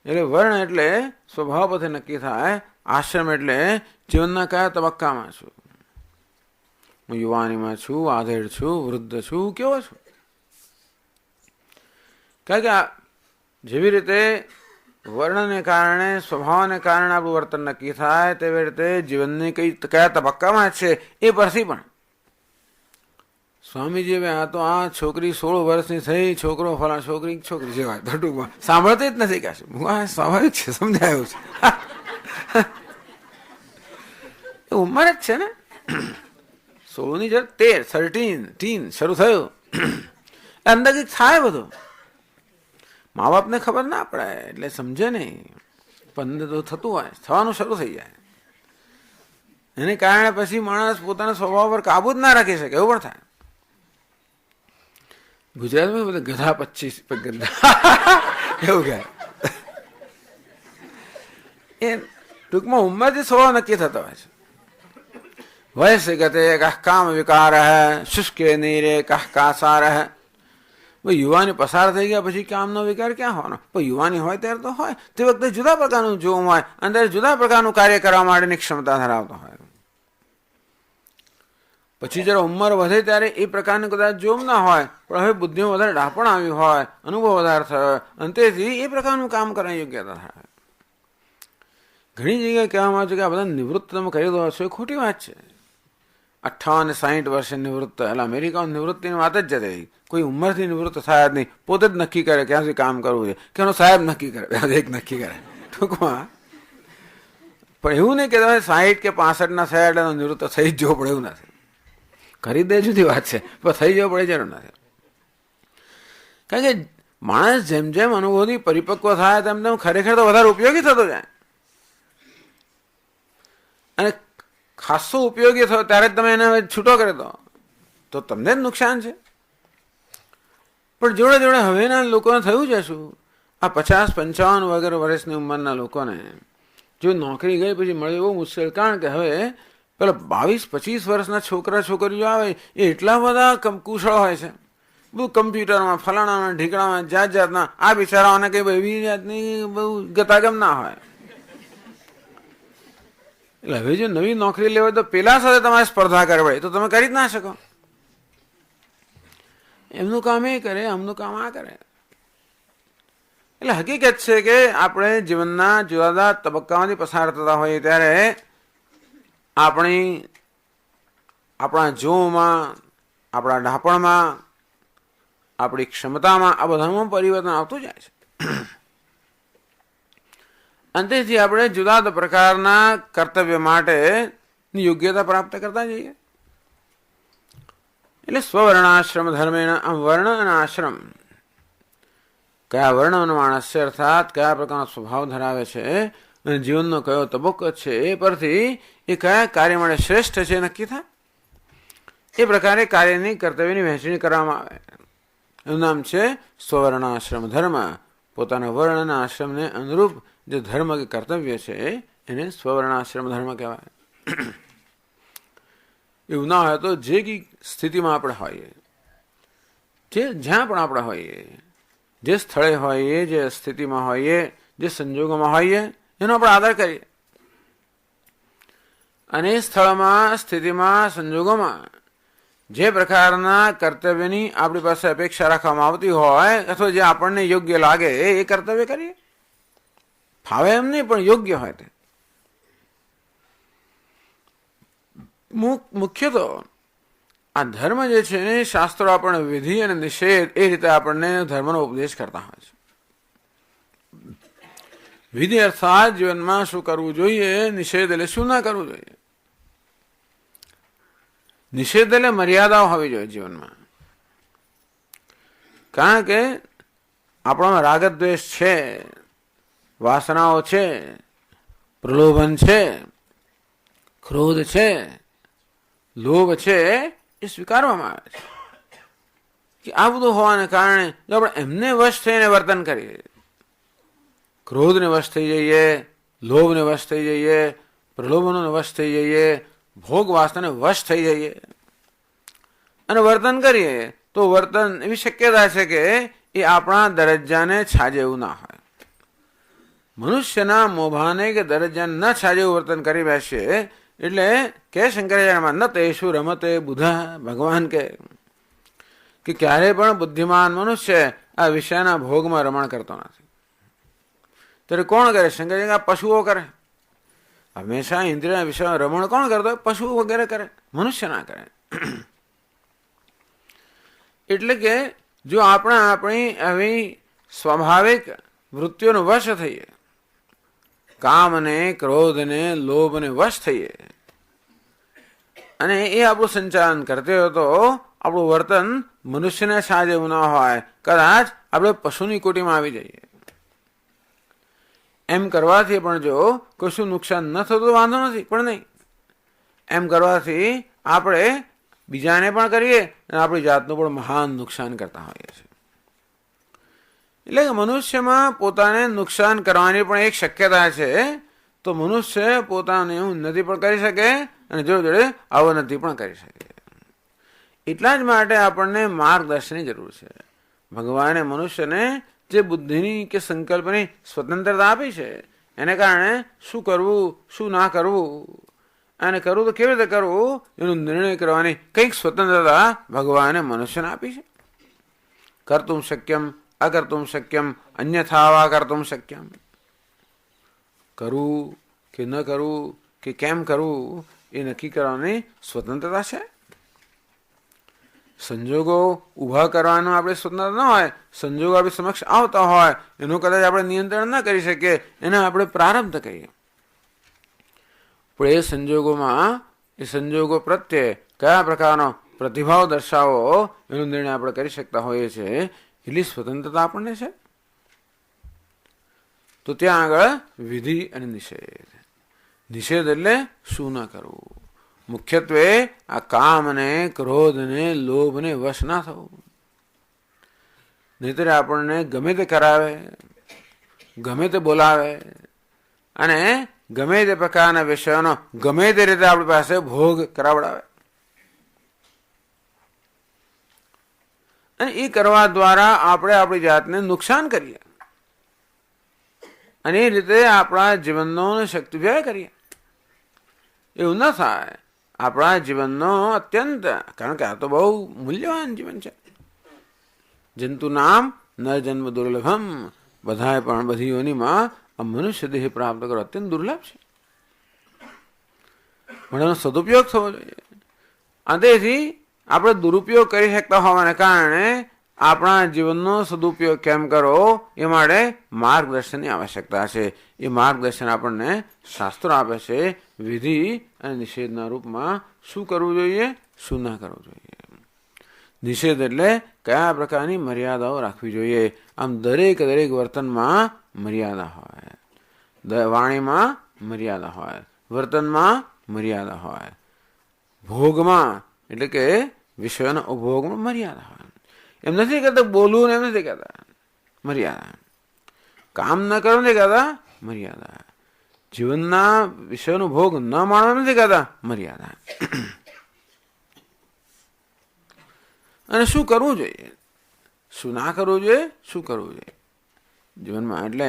એટલે વર્ણ એટલે સ્વભાવ પરથી નક્કી થાય. આશ્રમ એટલે જીવનના કયા તબક્કામાં છું. હું યુવાનીમાં છું, આધેડ છું, વૃદ્ધ છું, કેવો છું. કારણ કે જેવી રીતે વર્ણને કારણે, સ્વભાવને કારણે આપણું વર્તન નક્કી થાય, તેવી રીતે જીવનની કયા તબક્કામાં છે એ પરથી પણ. સ્વામીજી હવે આ તો આ છોકરી 16 વર્ષની થઈ, છોકરો ફલા, છોકરી જેવા ટૂંકમાં સાંભળતી જ નથી. કાશે સ્વાભાવિક છે, સમજાયું છે. ઉંમર જ છે ને 16 ની જરા 13 શરૂ થયું અંદર કંઈક થાય બધું. મા બાપને ખબર ના પડે એટલે સમજે નહીં, પણ તો થતું હોય, થવાનું શરૂ થઈ જાય. એને કારણે પછી માણસ પોતાના સ્વભાવ પર કાબુ જ ના રાખી શકે, એવું પણ થાય. ગુજરાતમાં બધા ગધા 25 ગધા એવું કહે. એ ટૂંકમાં ઉંમરથી સ્વભાવ નક્કી થતો હોય છે. વયસે ગતે કહ કામ વિકાર શુષ્કે નીરે કહ કાસાર. યુવાની પસાર થઈ ગયા પછી કામનો વિકાર ક્યાં હોવાનો? પણ યુવાની હોય ત્યારે તો હોય, તે વખતે જુદા પ્રકારનું જોવું હોય, અંદર જુદા પ્રકારનું કાર્ય કરવા માટેની ક્ષમતા ધરાવતો હોય. પછી જયારે ઉંમર વધે ત્યારે એ પ્રકારનું કદાચ જોમ ના હોય, પણ હવે બુદ્ધિમાં વધારે ડાપણ આવ્યું હોય, અનુભવ વધારે થયો, અને તેથી એ પ્રકારનું કામ કરવાની યોગ્યતા થાય. ઘણી જગ્યાએ કહેવામાં આવે છે કે આ બધા નિવૃત્ત તમે કહી દો છો, એ ખોટી વાત છે. 58-60 વર્ષે નિવૃત્ત, એટલે અમેરિકામાં નિવૃત્તિની વાત જ જતી. કોઈ ઉંમરથી નિવૃત્ત થાય જ નહીં, પોતે જ નક્કી કરે ક્યાં સુધી કામ કરવું છે, કે એનો સાહેબ નક્કી કરે, એક નક્કી કરે ટૂંકમાં. પણ એવું નહીં કે તમે 60 કે 65 થયા નિવૃત્ત થઈ જ જવું પડે, એવું નથી. કરી દે જુદી વાત છે, પણ થઈ જવું પડે જરૂર નથી. કારણ કે માણસ જેમ જેમ અનુભવથી પરિપક્વ થાય તેમ તેમ ખરેખર તો વધારે ઉપયોગી થતો જાય. અને ખાસો ઉપયોગી થયો ત્યારે જ તમે એને છૂટો કરી દો તો તમને જ નુકસાન છે. પણ જોડે જોડે હવેના લોકોને થયું છે શું, આ 50-55 વગેરે વર્ષની ઉંમરના લોકોને જો નોકરી ગઈ પછી મળે બહુ મુશ્કેલ. કારણ કે હવે પેલા 22-25 વર્ષના છોકરા છોકરીઓ આવે એ એટલા બધા કુશળ હોય છે, બધું કમ્પ્યુટરમાં, ફલાણામાં, ઢીકણામાં, જાત જાતના. આ બિચારાઓને કઈ એવી જાતની બહુ ગતાગમ ના હોય. એટલે હવે જો નવી નોકરી લેવાય તો પેલા સાથે તમારે સ્પર્ધા કરવી તો તમે કરી જ ના શકો. એમનું કામ એ કરે, અમનું કામ આ કરે. એટલે હકીકત છે કે આપણે જીવનના જુદા જુદા તબક્કામાંથી પસાર થતા હોઈએ ત્યારે આપણા જોમાં, આપણા ડાપણમાં, આપણી ક્ષમતામાં, આ બધામાં પરિવર્તન આવતું જાય છે. અને તેથી આપણે જુદા જુદા પ્રકારના કર્તવ્ય માટેની યોગ્યતા પ્રાપ્ત કરતા જઈએ. એટલે સ્વવર્ણાશ્રમ ધર્મેણ, વર્ણ અને આશ્રમ, કયા વર્ણનો માણસ છે, અર્થાત કયા પ્રકારનો સ્વભાવ ધરાવે છે અને જીવનનો કયો તબક્કો છે, એ પરથી એ કયા કાર્ય માટે શ્રેષ્ઠ છે નક્કી થાય. એ પ્રકારે કાર્યની કર્તવ્યની વહેંચણી કરવામાં આવે. એનું નામ છે સ્વવર્ણાશ્રમ ધર્મ. પોતાના વર્ણ અને આશ્રમને અનુરૂપ જે ધર્મ કે કર્તવ્ય છે એને સ્વવર્ણાશ્રમ ધર્મ કહેવાય. એવું ના હોય તો જે કઈ સ્થિતિમાં આપણે હોઈએ, જ્યાં પણ આપણે હોઈએ, જે સ્થળે હોઈએ, જે સ્થિતિમાં હોઈએ, જે સંજોગોમાં હોઈએ, એનો આપણે આદર કરીએ. અને એ સ્થળમાં, સ્થિતિમાં, સંજોગોમાં જે પ્રકારના કર્તવ્યની આપણી પાસે અપેક્ષા રાખવામાં આવતી હોય અથવા જે આપણને યોગ્ય લાગે એ કર્તવ્ય કરીએ. ફાવે એમ નહીં, પણ યોગ્ય હોય તે. મુખ્ય તો આ ધર્મ જે છે શાસ્ત્રો આપણને વિધિ અને નિષેધ એ રીતે આપણને ધર્મનો ઉપદેશ કરતા હોય છે. વિધિ અર્થાત જીવનમાં શું કરવું જોઈએ, નિષેધ એટલે શું ના કરવું જોઈએ. નિષેધ એટલે મર્યાદાઓ હોવી જોઈએ જીવનમાં. કારણ કે આપણામાં રાગદ્વેષ છે, વાસનાઓ છે, પ્રલોભન છે, ક્રોધ છે, લોભ છે, એ સ્વીકારવામાં આવે છે કે આ બધું હોવાને કારણે જો આપણે એમને વશ થઈને વર્તન કરીએ, ક્રોધને વશ થઈ જઈએ, લોભને વશ થઈ જઈએ, પ્રલોભનોને વશ થઈ જઈએ, ભોગ વાસનાને વશ થઈ જઈએ અને વર્તન કરીએ, તો વર્તન એવી શક્યતા છે કે એ આપણા દરજ્જાને છાજે એવું ના હોય. મનુષ્યના મોભાને કે દરજ્જાને ન છાજે એવું વર્તન કરી બેસીએ એટલે કે શંકરાચાર્યમાં ન તેષુ રમતે બુધા, ભગવાન કે ક્યારેય પણ બુદ્ધિમાન મનુષ્ય આ વિષયના ભોગમાં રમણ કરતો નથી. ત્યારે કોણ કરે? શંકરાચાર્ય પશુઓ કરે. હંમેશા ઇન્દ્રિયના વિષયમાં રમણ કોણ કરતો હોય? પશુઓ વગેરે કરે, મનુષ્ય ના કરે. એટલે કે જો આપણે આપણી આવી સ્વાભાવિક વૃત્તિઓનો વશ થઈએ, કામને, ક્રોધને, લોભને વશ થઈએ અને એ આપણું સંચાલન કરતે હોય તો આપણું વર્તન મનુષ્યને સાજ એવું ના હોય, કદાચ આપણે પશુની કોટીમાં આવી જઈએ. એમ કરવાથી પણ જો કશું નુકસાન ન થતું વાંધો નથી, પણ નહીં, એમ કરવાથી આપણે બીજાને પણ કરીએ અને આપણી જાતનું પણ મહાન નુકસાન કરતા હોઈએ છીએ. એટલે કે મનુષ્યમાં પોતાને નુકસાન કરવાની પણ એક શક્યતા છે, તો મનુષ્ય પોતાની ઉન્નતિ પણ કરી શકે અને જોડે જોડે અવનતિ પણ કરી શકે. એટલા જ માટે આપણને માર્ગદર્શનની જરૂર છે. ભગવાને મનુષ્યને જે બુદ્ધિની કે સંકલ્પની સ્વતંત્રતા આપી છે, એને કારણે શું કરવું, શું ના કરવું અને કરવું તો કેવી રીતે કરવું એનો નિર્ણય કરવાની કંઈક સ્વતંત્રતા ભગવાને મનુષ્યને આપી છે. કર્તુમ શક્યમ અકર્તુમ શક્યમ અન્યથા વા કર્તુમ શક્યમ. કરવું કે ન કરવું કે કેમ કરવું એ નક્કી કરવાની સ્વતંત્રતા છે. સંજોગો ઊભા કરવાનો આપણે સ્વતંત્રતા ન હોય, સંજોગો આપણી સમક્ષ આવતા હોય એનું કદાચ આપણે નિયંત્રણ ન કરી શકીએ, એને આપણે પ્રારબ્ધ કહીએ. પણ એ સંજોગોમાં એ સંજોગો પ્રત્યે કયા પ્રકારનો પ્રતિભાવ દર્શાવો એનો નિર્ણય આપણે કરી શકતા હોઈએ છીએ. એટલી સ્વતંત્રતા આપણને છે. તો ત્યાં આગળ વિધિ અને નિષેધ. નિષેધ એટલે શું ન કરવું. મુખ્યત્વે આ કામને, ક્રોધને, લોભને વશ ના થવું. નહીતર આપણને ગમે તે કરાવે, ગમે તે બોલાવે અને ગમે તે પ્રકારના વિષયોનો ગમે તે રીતે આપણી પાસે ભોગ કરાવડાવે. અને એ કરવા દ્વારા આપણે આપણી જાતને નુકસાન કરીએ અને એ રીતે આપણા જીવનનો શક્તિ વ્યય કરીએ. એવું ન થાય. આપણા જીવનનો અત્યંત, કારણ કે આ તો બહુ મૂલ્યવાન જીવન છે. જંતુ નામ નર જન્મ દુર્લભમ. બધાએ પણ બધી યોનિમાં આ મનુષ્ય દેહ પ્રાપ્ત કરો અત્યંત દુર્લભ છે. પણ એનો સદુપયોગ થવો જોઈએ. તેથી આપણે દુરુપયોગ કરી શકતા હોવાને કારણે આપણા જીવનનો સદુપયોગ કેમ કરો એ માટે માર્ગદર્શનની આવશ્યકતા છે. એ માર્ગદર્શન આપણને શાસ્ત્રો આપે છે. વિધિ અને નિષેધના રૂપમાં શું કરવું જોઈએ, શું ના કરવું જોઈએ. નિષેધ એટલે કયા પ્રકારની મર્યાદાઓ રાખવી જોઈએ. આમ દરેક વર્તનમાં મર્યાદા હોય, વાણીમાં મર્યાદા હોય, વર્તનમાં મર્યાદા હોય, ભોગમાં એટલે કે વિષયના ઉપભોગમાં મર્યાદા હોય. એમ નથી કહેતા બોલવું, એમ નથી કહેતા મર્યાદા. કામ ન કરવું નથી કહેતા મર્યાદા. જીવનના વિષયનો ભોગ ન માણવા નથી કહેતા મર્યાદા. અને શું કરવું જોઈએ, શું ના કરવું જોઈએ, શું કરવું જોઈએ જીવનમાં. એટલે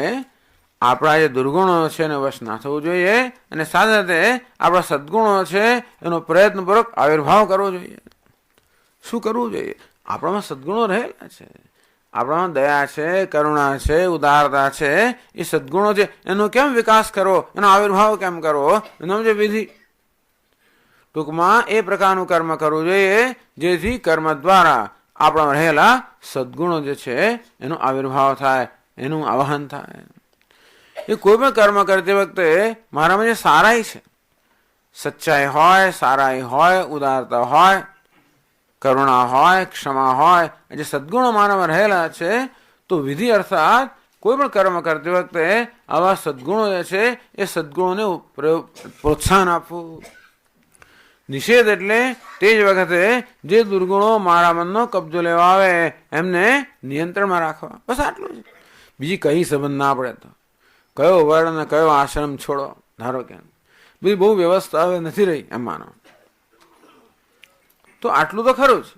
આપણા જે દુર્ગુણો છે એને વશ ના થવું જોઈએ અને સાથે સાથે આપણા સદગુણો છે એનો પ્રયત્નપૂર્વક આવિર્ભાવ કરવો જોઈએ. શું કરવું જોઈએ? આપણામાં સદગુણો રહેલા છે. આપણામાં દયા છે, કરુણા છે, ઉદારતા છે. એ સદગુણો છે એનો કેમ વિકાસ કરવો, એનો આવિર્ભાવ કેમ કરવો, એનો જે વિધિ. ટૂંકમાં એ પ્રકારનું કર્મ કરવું જોઈએ જેથી કર્મ દ્વારા આપણામાં રહેલા સદગુણો જે છે એનો આવિર્ભાવ થાય, એનું આવાહન થાય. એ કોઈ પણ કર્મ કરતી વખતે મારામાં જે સારાઈ છે, સચ્ચાઈ હોય, સારાઈ હોય, ઉદારતા હોય, કરુણા હોય, ક્ષમા હોય, જે સદગુણો મારામાં રહેલા છે, તો વિધિ અર્થાત કોઈ પણ કર્મ કરતી વખતે આવા સદગુણો જે છે એ સદગુણોને પ્રોત્સાહન આપવું. નિષેધ એટલે તે જ વખતે જે દુર્ગુણો મારા મનનો કબજો લેવા આવે એમને નિયંત્રણમાં રાખવા. બસ આટલું જ. બીજી કઈ સંબંધ ના પડે તો કયો વર્ણ કયો આશ્રમ છોડો, ધારો કે બધી બહુ વ્યવસ્થા હવે નથી રહી એમ માનો તો આટલું તો ખરું જ.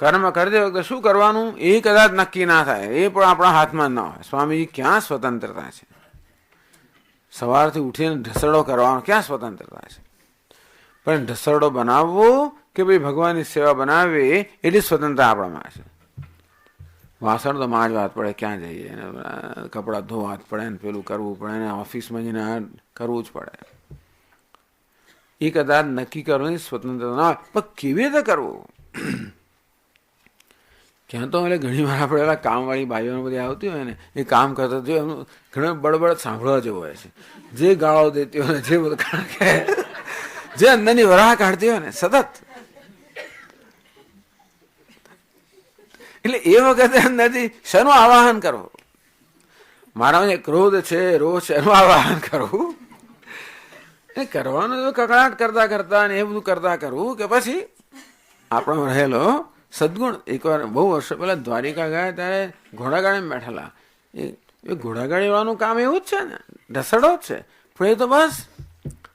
કર્મ કરતી વખતે શું કરવાનું એ કદાચ નક્કી ના થાય, એ પણ આપણા હાથમાં ના હોય. સ્વામીજી ક્યાં સ્વતંત્રતા છે? સવારથી ઉઠીને ઢસડો કરવાનો ક્યાં સ્વતંત્રતા છે? પણ ઢસરડો બનાવવો કે ભાઈ ભગવાનની સેવા બનાવવી એટલી સ્વતંત્રતા આપણામાં છે. વાસણ તો માંજવા જ પડે, ક્યાં જઈએ, કપડાં ધોવા જ પડે ને પેલું કરવું પડે ને ઓફિસમાં જઈને કરવું જ પડે. એ કદાચ નક્કી કરવાની સ્વતંત્રતા ના હોય, પણ કેવી રીતે કરવું? ક્યાં તો એટલે ઘણી વાર આપણે પેલા કામવાળી ભાઈઓને બધી આવતી હોય ને એ કામ કરતા જોઈએ એમનું ઘણો બળબડ સાંભળવા જેવું હોય છે. જે ગાળો દેતી હોય ને જે બધું જે અંદરની વરાહ કાઢતી હોય ને સતત, એટલે એ વખતે અંદરથી શેનું આવાહન કરવું? મારામાં જે ક્રોધ છે, રોષ છે, એનું આવાહન કરવું એ કરવાનું કકડાટ કરતા કરતા ને એ બધું કરતા કરવું કે પછી આપણો રહેલો સદગુણ. એકવાર બહુ વર્ષો પહેલા દ્વારિકા ગયા ત્યારે ઘોડાગાડી બેઠેલા, એ ઘોડાગાડી વાળાનું કામ એવું જ છે ને, ઢસડો જ છે. પણ એ તો બસ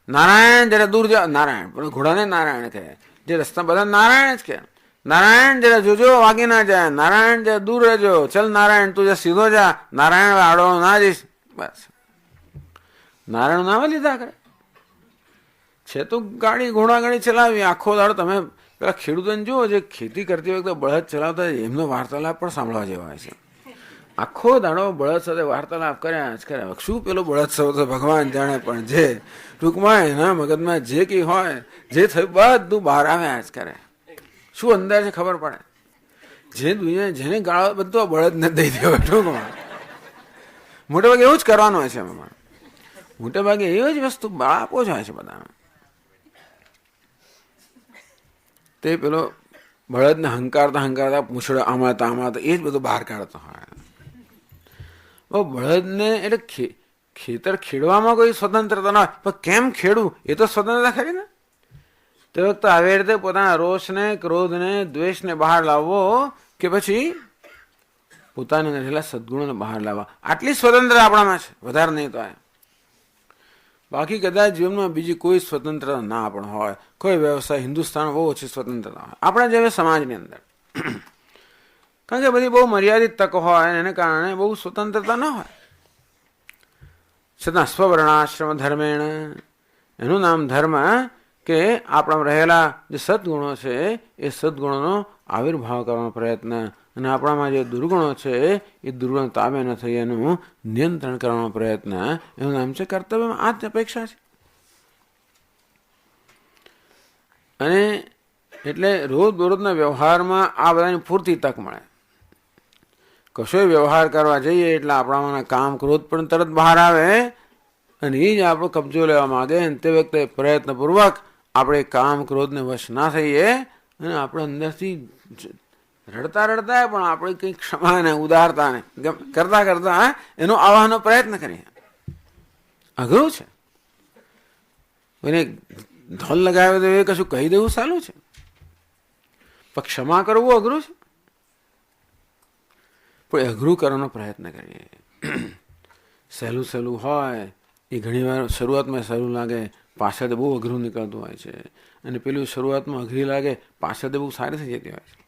નારાયણ જરા દૂર જાઓ, નારાયણ પણ ઘોડાને નારાયણ કહે, જે રસ્તા બધા નારાયણ જ કહે. નારાયણ જરા જોજો વાગી ના જાય, નારાયણ જરા દૂર રહેજો, ચલ નારાયણ તું જે સીધો જા, નારાયણ આડો ના જઈશ. બસ નારાયણ નામ લીધા કરે છે. તો ગાડી ઘોડાગાડી ચલાવી આખો દાડો. તમે પેલા ખેડૂતોને જુઓ જે ખેતી કરતી વખતે બળદ ચલાવતા એમનો વાર્તાલાપ પણ સાંભળવા જેવા હોય છે. આખો દાડો બળદ સાથે વાર્તાલાપ કર્યા જ કર્યા. શું પેલો બળદ તો ભગવાન જાણે, પણ જે ટૂંકમાં એના મગજમાં જે કંઈ હોય જે થયું બધું બહાર આવ્યા જ કરે. શું અંદર છે ખબર પડે? જે દુનિયા જેને ગાળો બધું બળદને દઈ દેવાય ટૂંકમાં. મોટે ભાગે એવું જ કરવાનું હોય છે. એમાં મોટે ભાગે એવી જ વસ્તુ બાળકો જ હોય છે બધા. તે પેલો બળદને હંકારતા પૂંછડો આમાં એ જ બધું બહાર કાઢતો હોય. બળદને એટલે ખેતર ખેડવામાં કોઈ સ્વતંત્રતા ના હોય, પણ કેમ ખેડવું એ તો સ્વતંત્રતા ખરી ને. તે વખતે આવી રીતે પોતાના રોષને, ક્રોધને, દ્વેષને બહાર લાવવો કે પછી પોતાને રહેલા સદગુણોને બહાર લાવવા, આટલી સ્વતંત્રતા આપણામાં છે, વધારે નહીં તો. બાકી કદાચ જીવનમાં બીજી કોઈ સ્વતંત્રતા ના પણ હોય. કોઈ વ્યવસાય હિન્દુસ્તાનમાં બહુ ઓછી સ્વતંત્રતા હોય આપણા જેવા સમાજની અંદર, કારણ કે બધી બહુ મર્યાદિત તકો હોય એને કારણે બહુ સ્વતંત્રતા ના હોય. છતાં સ્વવર્ણાશ્રમ ધર્મેણ, એનું નામ ધર્મ કે આપણામાં રહેલા જે સદગુણો છે એ સદગુણોનો આવિર્ભાવ કરવાનો પ્રયત્ન, અને આપણામાં જે દુર્ગુણો છે એ દુર્ગુણ તાબે ન થઈ એનું નિયંત્રણ કરવાનો પ્રયત્ન, એનું નામ છે કર્તવ્યમાં. આ જ અપેક્ષા છે. અને એટલે રોજબરોજના વ્યવહારમાં આ બધાની પૂરતી તક મળે. કશોય વ્યવહાર કરવા જઈએ એટલે આપણામાં કામ ક્રોધ પણ તરત બહાર આવે, અને એ જ આપણો કબજો લેવા માગે. અને તે વખતે પ્રયત્નપૂર્વક આપણે કામ ક્રોધને વશ ના થઈએ, અને આપણે અંદરથી રડતા પણ આપણે કંઈક ક્ષમાને ઉદારતાને કરતા કરતા એનો આવવાનો પ્રયત્ન કરીએ. અઘરું છે. એને ધોલ લગાવે તો એ કશું કહી દેવું સારું છે, પણ ક્ષમા કરવું અઘરું છે. પણ અઘરું કરવાનો પ્રયત્ન કરીએ. સહેલું હોય એ ઘણી વાર શરૂઆતમાં સહેલું લાગે, પાછળથી બહુ અઘરું નીકળતું હોય છે. અને પેલું શરૂઆતમાં અઘરી લાગે, પાછળથી બહુ સારી થઈ જતી હોય છે.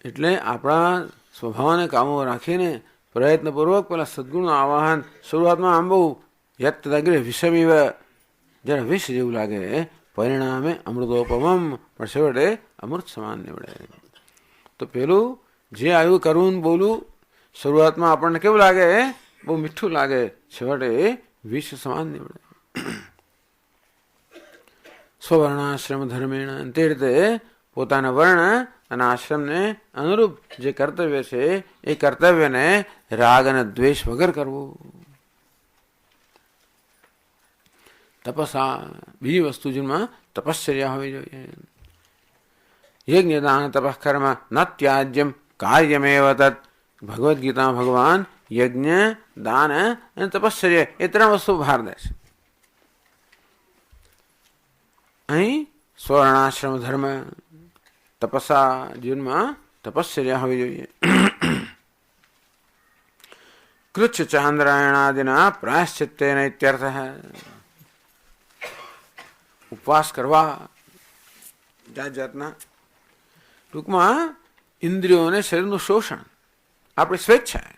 એટલે આપણા સ્વભાવને કામો રાખીને પ્રયત્નપૂર્વક પેલા સદગુણનું આવાહન શરૂઆતમાં આમ બહુ યત્તગ્રે વિષમીવ, જરા વિષ જેવું લાગે, પરિણામે અમૃતોપમમ, પણ છેવટે અમૃત સમાન નીવડે. તો પેલું જે આવ્યું કરવું બોલું શરૂઆતમાં આપણને કેવું લાગે, બહુ મીઠું લાગે, છેવટે વિષ સમાન નીવડે. સ્વવર્ણાશ્રમ ધર્મેણ, તે રીતે પોતાના વર્ણ અને આશ્રમને અનુરૂપ જે કર્તવ્ય છે એ કર્તવ્યને રાગ અને દ્વેષ વગર કરવું. તપસા, બીજી વસ્તુ જેમાં તપશ્ચર્યા હોવી જોઈએ. યજ્ઞ દાન તપઃ કર્મ ન ત્યાજ્યમ કાર્યમેવ તત્. ભગવદ્ ગીતા ભગવાન યજ્ઞ, દાન અને તપશ્ચર્યા એ ત્રણ વસ્તુ ભાર દે છે. અહીં સ્વર્ણાશ્રમ ધર્મ, તપસા જીવનમાં તપશ્ચર્યા હોવી જોઈએ. કૃચ્છ ચાંદ્રાયણાદિના પ્રાયશ્ચિત્તેન ઇત્યર્થ. ઉપવાસ કરવા જાત જાતના, ટૂંકમાં ઇન્દ્રિયોને શરીરનું શોષણ આપણી સ્વેચ્છાએ,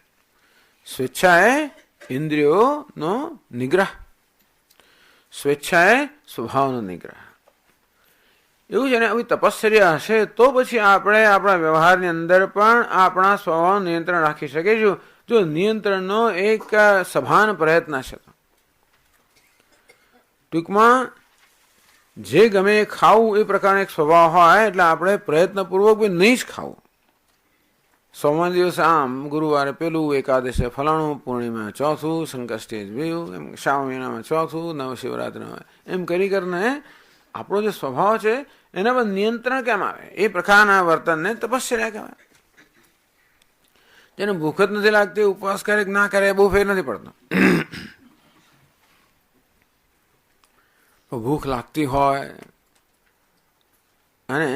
સ્વેચ્છાએ ઇન્દ્રિયોનો નિગ્રહ, સ્વેચ્છાએ સ્વભાવનો નિગ્રહ. એવું છે ને. આવી તપશ્ચર્યા હશે તો પછી આપણે આપણા વ્યવહારની અંદર પણ આપણા સ્વભાવનું નિયંત્રણ રાખી શકીશું. જો નિયંત્રણનો એક સભાન પ્રયત્ન છે. ટૂંકમાં જે ગમે ખાવું એ પ્રકારનો એક સ્વભાવ હોય એટલે આપણે પ્રયત્નપૂર્વક બી નહીં જ ખાવું. સોમવાર દિવસે આમ, ગુરુવારે પેલું, એકાદશે ફલાણું, પૂર્ણિમા ચોથું, સંકષ્ટી બીજું, એમ શ્રાવણ મહિનામાં ચોથું, નવશિવરાત્રિમાં એમ કરીને આપણો જે સ્વભાવ છે એના પર નિયંત્રણ કેમ આવે એ પ્રકારના વર્તનને તપશ્ચર્યા કહેવાય. જેને ભૂખ જ નથી લાગતી, ઉપવાસ કરે કે ના કરે બહુ ફેર નથી પડતો. ભૂખ લાગતી હોય અને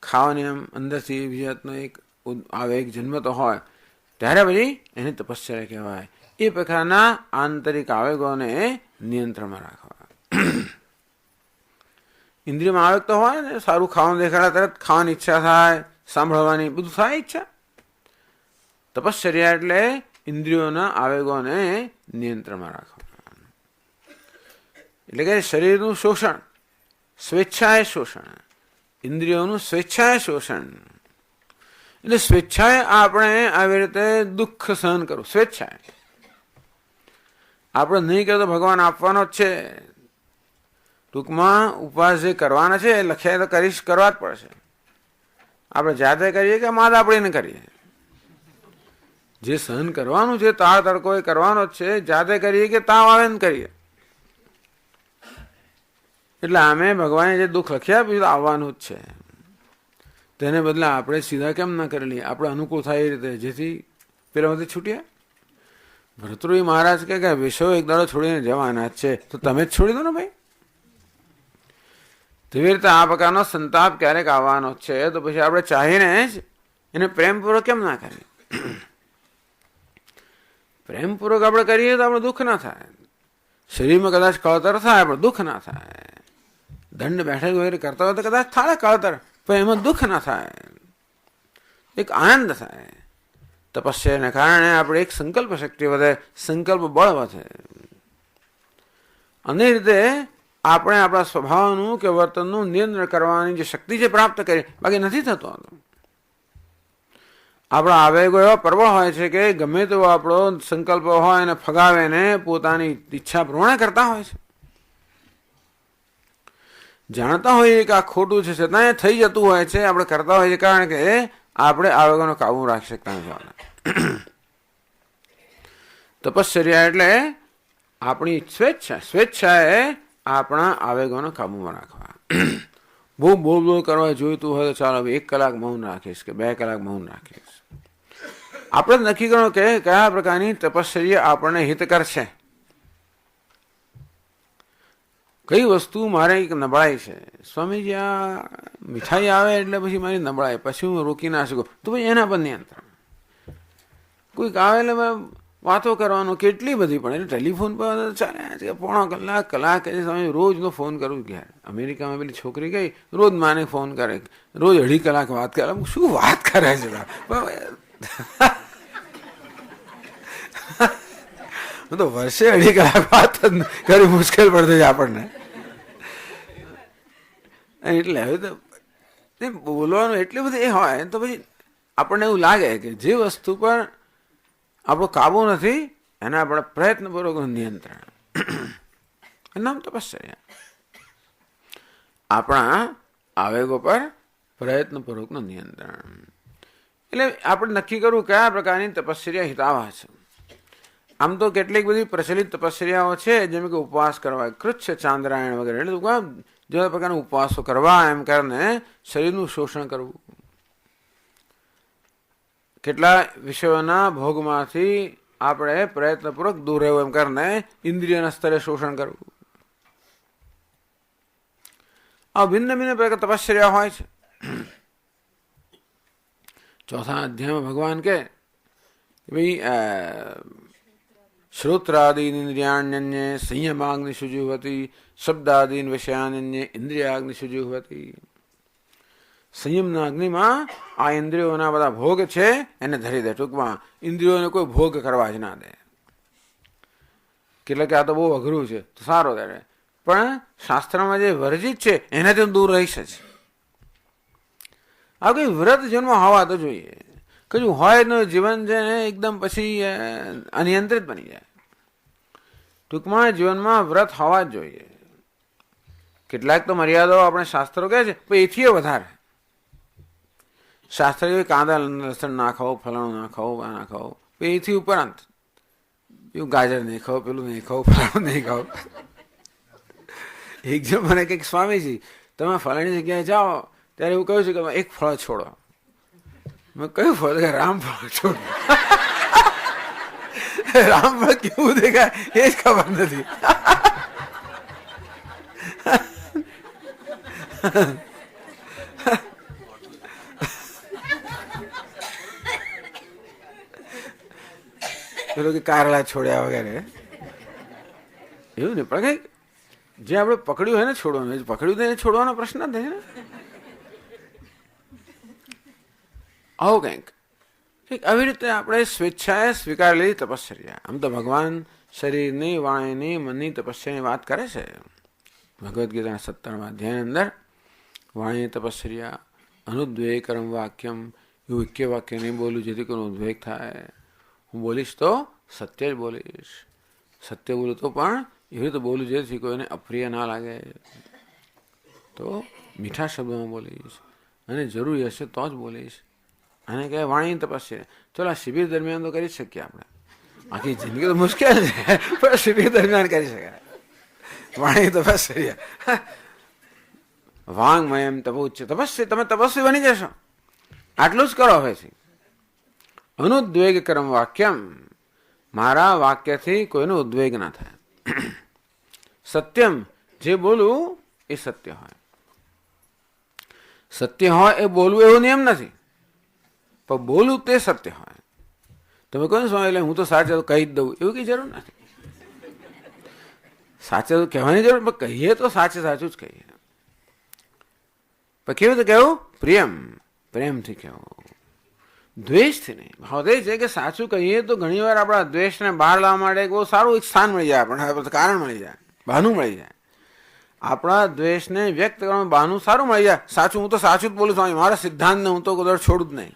ખાવાની આમ અંદરથી વિજાતનો એક આવેગ જન્મતો હોય ત્યારે પછી એને તપશ્ચર્યા કહેવાય. એ પ્રકારના આંતરિક આવેગોને નિયંત્રણમાં રાખવા. ઇન્દ્રિયમાં આવેગ તો હોય ને, સારું ખાવાનું દેખાડે તરત ખાવાની ઈચ્છા થાય, સાંભળવાની બધું થાય ઈચ્છા. તપશ્ચર્યા એટલે ઇન્દ્રિયોના આવેગોને નિયંત્રણમાં રાખવા. એટલે કે શરીરનું શોષણ, સ્વેચ્છાએ શોષણ, ઇન્દ્રિયોનું સ્વેચ્છાએ શોષણ. એટલે સ્વેચ્છાએ આપણે આવી રીતે દુઃખ સહન કરવું. સ્વેચ્છાએ આપણે નહીં કરતો ભગવાન આપવાનો જ છે. ટૂંકમાં ઉપવાસ જે કરવાના છે એ લખ્યા તો કરવા જ પડશે. આપણે જાતે કરીએ કે માદ આપણે કરીએ, જે સહન કરવાનું છે તાળ તડકો એ કરવાનો જ છે. જાતે કરીએ કે તાવ આવે ને કરીએ. એટલે આમે ભગવાને જે દુઃખ લખ્યા બીજું આવવાનું જ છે. તેને બદલે આપણે સીધા કેમ ના કરી લઈએ, આપણે અનુકૂળ થાય એ રીતે, જેથી પેલામાંથી છૂટ્યા. ભરતૃહરી મહારાજ કે વિષયો એક દાડો છોડીને જવાના જ છે તો તમે જ છોડી દો ને ભાઈ. તેવી રીતે આ પ્રકારનો સંતાપ ક્યારેક આવવાનો જ છે તો પછી આપણે ચાહીને જ એને પ્રેમપૂર્વક કેમ ના કરીએ. પ્રેમપૂર્વક આપણે કરીએ તો આપણે દુઃખ ના થાય. શરીરમાં કદાચ કળતર થાય પણ દુઃખ ના થાય. દંડ બેઠક વગેરે કરતા હોય તો કદાચ થાય કળતર, પણ એમાં દુઃખ ના થાય, એક આનંદ થાય. તપસ્યાને કારણે આપણે એક સંકલ્પ શક્તિ વધે, સંકલ્પ બળ વધે. અને રીતે આપણે આપણા સ્વભાવનું કે વર્તનનું નિયંત્રણ કરવાની જે શક્તિ છે પ્રાપ્ત કરી, બાકી નથી થતું. આપણા આવેગો એવા પ્રબળ હોય છે કે ગમે તેવો આપણો સંકલ્પ હોય એને ફગાવે ને પોતાની ઈચ્છા પ્રમાણે કરતા હોય છે. જાણતા હોઈએ કે આ ખોટું છે છતાં એ થઈ જતું હોય છે, આપણે કરતા હોઈએ કારણ કે આપણે આવેગોનો કાબુ રાખી શકતા નથી. તપશ્ચર્યા એટલે આપણી સ્વેચ્છાએ આપણા આવેગોનો કાબુમાં રાખવા. બહુ બોલ કરવા જોઈતું હોય તો ચાલો 1 કલાક મૌન રાખીશ કે 2 કલાક મૌન રાખીશ. આપણે નક્કી કરો કે કયા પ્રકારની તપશ્ચર્યા આપણને હિતકર છે, કઈ વસ્તુ મારે એક નબળાઈ છે. સ્વામીજી આ મીઠાઈ આવે એટલે પછી મારી નબળાઈ, પછી હું રોકી ના શકું તો પછી એના પર નિયંત્રણ. કોઈક આવે એટલે વાતો કરવાનો કેટલી બધી પણ એટલે ટેલિફોન પર ચાલે છે 1.5 કલાક સ્વામી રોજનો ફોન કરું. ગયા અમેરિકામાં પેલી છોકરી ગઈ, રોજ માને ફોન કરે, રોજ 2.5 કલાક વાત કરે. શું વાત કરે છે? તો વર્ષે 2.5 કલાક વાત કરી મુશ્કેલ પડતી છે આપણને. એટલે હવે તો બોલવાનું એટલી બધી એ હોય તો પછી આપણને એવું લાગે કે જે વસ્તુ પર આપણો કાબુ નથી એના આપણે પ્રયત્નપૂર્વકનું નિયંત્રણ, નામ તપશ્ચર્યા. આપણા આવેગો પર પ્રયત્નપૂર્વકનું નિયંત્રણ. એટલે આપણે નક્કી કરવું કયા પ્રકારની તપશ્ચર્યા હિતાવહ છે. આમ તો કેટલીક બધી પ્રચલિત તપશ્ચર્યાઓ છે, જેમ કે ઉપવાસ કરવા, કૃચ્છ ચાંદ્રાયણ વગેરે, એટલે જેવા પ્રકારના ઉપવાસો કરવા, એમ કરીને શરીરનું શોષણ કરવું, કેટલા વિષયોના ભોગમાંથી આપણે પ્રયત્નપૂર્વક દૂર રહેવું એમ કરીને ઇન્દ્રિયના સ્તરે શોષણ કરવું. આ ભિન્ન ભિન્ન પ્રકાર તપશ્ચર્યા હોય છે. ચોથા અધ્યાયમાં ભગવાન કે ભાઈ શ્રોત્રાદીન ઇન્દ્રિયાણ્યન્યે સંયમાગ્નિ શુજુહવતી શબ્દાદીન વિષયાન્યન્યે ઇન્દ્રિયાગ્નિ શુજુહવતી. સંયમના અગ્નિમાં આ ઇન્દ્રિયોના બધા ભોગ છે એને ધરી દે. ટૂંકમાં ઇન્દ્રિયોને કોઈ ભોગ કરવા જ ના દે. કેટલા કે આ તો બહુ અઘરું છે, તો સારો ત્યારે, પણ શાસ્ત્રમાં જે વર્જિત છે એનાથી દૂર રહી શકે. આ કોઈ વ્રત જન્મ હોવા તો જોઈએ. કશું હોય તો જીવન છે ને એકદમ પછી અનિયંત્રિત બની જાય. ટૂંકમાં જીવનમાં વ્રત હોવા જ જોઈએ. કેટલાક તો મર્યાદાઓ આપણે શાસ્ત્રો કહે છે, પણ એથી વધારે શાસ્ત્ર કાંદા લસણ ના ખાઓ, ફલાણું ના ખાઓ, આ ના ખાઓ, એથી ઉપરાંત એવું ગાજર નહીં ખાઓ, પેલું નહીં ખાઓ, ફલાણું નહીં ખાઓ. એક જો મને કંઈક સ્વામીજી તમે ફલાણી જગ્યાએ જાઓ ત્યારે એવું કહ્યું છે કે એક ફળ છોડો. મેં કયું ફળ? રામફળ છોડો. રામફળ કેવું દેખાય એ જ ખબર નથી. પેલું કે કારલા છોડ્યા વગેરે એવું ને, પણ કઈક જે આપણે પકડ્યું હોય ને છોડવાનું, પકડ્યું તો એને છોડવાનો પ્રશ્ન જ નહીં ને. આવું કંઈક આવી રીતે આપણે સ્વેચ્છાએ સ્વીકારી લીધી તપશ્ચર્યા. આમ તો ભગવાન શરીરની, વાણીની, મનની તપસ્યાની વાત કરે છે ભગવદ્ ગીતાના 17મા અધ્યાયની અંદર. વાણી તપશ્ચર્યા, અનુદ્વેગકરમ વાક્યમ, એવું એકે વાક્ય નહીં બોલું જેથી કોઈ ઉદ્વેગ થાય. હું બોલીશ તો સત્ય જ બોલીશ. સત્ય બોલું તો પણ એવી રીતે બોલું જેથી કોઈને અપ્રિય ના લાગે. તો મીઠા શબ્દોમાં બોલીશ અને જરૂરી હશે તો જ બોલીશ. આને કહેવાય વાણી તપસ્યા. ચલો આ શિબિર દરમિયાન તો કરી શકીએ આપણે, આખી જિંદગી તો મુશ્કેલ છે, પણ શિબિર દરમિયાન કરી શકાય વાણી તપસ્યા. વાંગમયમ તપોચ્ચ, તપસ્વી, તમે તપસ્વી બની જશો. આટલું જ કરો હવે છે. અનુદ્વેગકરમ વાક્યમ, મારા વાક્યથી કોઈનો ઉદ્વેગ ના થાય. સત્યમ, જે બોલું એ સત્ય હોય. સત્ય હોય એ બોલવું એવો નિયમ નથી, પણ બોલું તે સત્ય હોય. તમે કહો ને સ્વામી એટલે હું તો સાચું કહી જ દઉં, એવું કઈ જરૂર નથી. સાચું કહેવાની જરૂર, પણ કહીએ તો સાચે સાચું જ કહીએ. પણ કેવી રીતે કહેવું? પ્રિયમ, પ્રેમથી કહેવું, દ્વેષથી નહીં. ભાવ એ છે કે સાચું કહીએ તો ઘણી વાર આપણા દ્વેષને બહાર લાવવા માટે બહુ સારું એક સ્થાન મળી જાય, આપણને કારણ મળી જાય, બહાનું મળી જાય. આપણા દ્વેષને વ્યક્ત કરવાનું બહાનું સારું મળી જાય. સાચું, હું તો સાચું જ બોલું છું, મારા સિદ્ધાંતને હું તો કદાચ છોડું જ નહીં.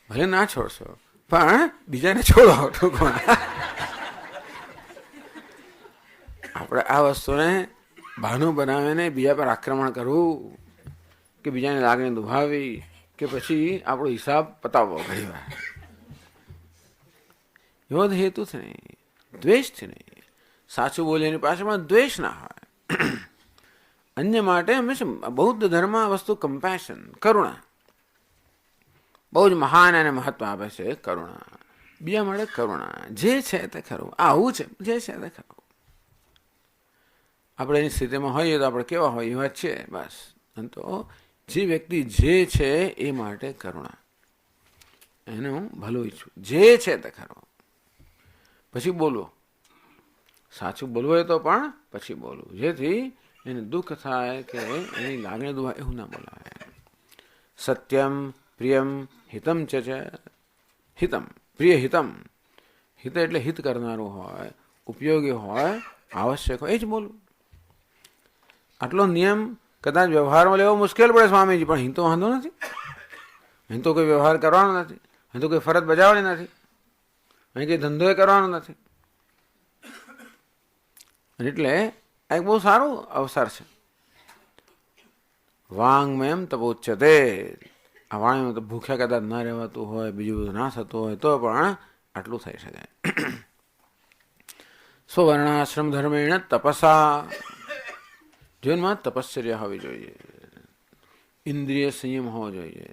ભલે ના છોડશો પણ બીજાને છોડો. ટૂંકમાં આપણે આ વસ્તુને બહાનું બનાવીને બીજા પર આક્રમણ કરવું કે બીજાને લાગણી દુભાવી કે પછી આપણો હિસાબ પતાવવો ઘણી વાર, એવો હેતુથી નહીં, દ્વેષથી નહીં. સાચું બોલે એની પાછળમાં દ્વેષ ના હોય. અન્ય માટે હંમેશા બૌદ્ધ ધર્મ આ વસ્તુ કમ્પેશન, કરુણા બહુ જ મહાન અને મહત્વ આપે છે. કરુણા, બીજા માટે કરુણા. જે છે તે ખરું, આવું છે જે છે તે ખરું. આપણે એની સ્થિતિમાં હોઈએ તો આપણે કેવા હોઈએ એવા છે બસ. તો જે વ્યક્તિ જે છે એ માટે કરુણા, એનું ભલું ઈચ્છું, જે છે તે ખરું. પછી બોલવું, સાચું બોલવું હોય તો પણ પછી બોલવું, જેથી એને દુઃખ થાય કે એની લાગણી દુભાય એવું ના બોલાય. સત્યમ પ્રિયમ હિતમ ચ હિતમ, પ્રિય હિતમ. હિત એટલે હિત કરનારું હોય, ઉપયોગી હોય, આવશ્યક હોય, એ જ બોલવું. આટલો નિયમ કદાચ વ્યવહારમાં લેવો મુશ્કેલ પડે સ્વામીજી, પણ અહીં તો વાંધો નથી. અહીં તો કોઈ વ્યવહાર કરવાનો નથી, અહીં તો કોઈ ફરજ બજાવવાની નથી, અહીં કંઈ ધંધો કરવાનો નથી. એટલે આ એક બહુ સારું અવસર છે વાંગમયમ તપોચ્યતે. આ વાણીમાં તો ભૂખ્યા કદાચ ના રહેવાતું હોય, બીજું બધું ના થતું હોય તો પણ આટલું થઈ શકે. સ્વવર્ણાશ્રમ ધર્મેણ તપસા. જીવનમાં તપશ્ચર્યા હોવી જોઈએ, ઇન્દ્રિય સંયમ હોવો જોઈએ,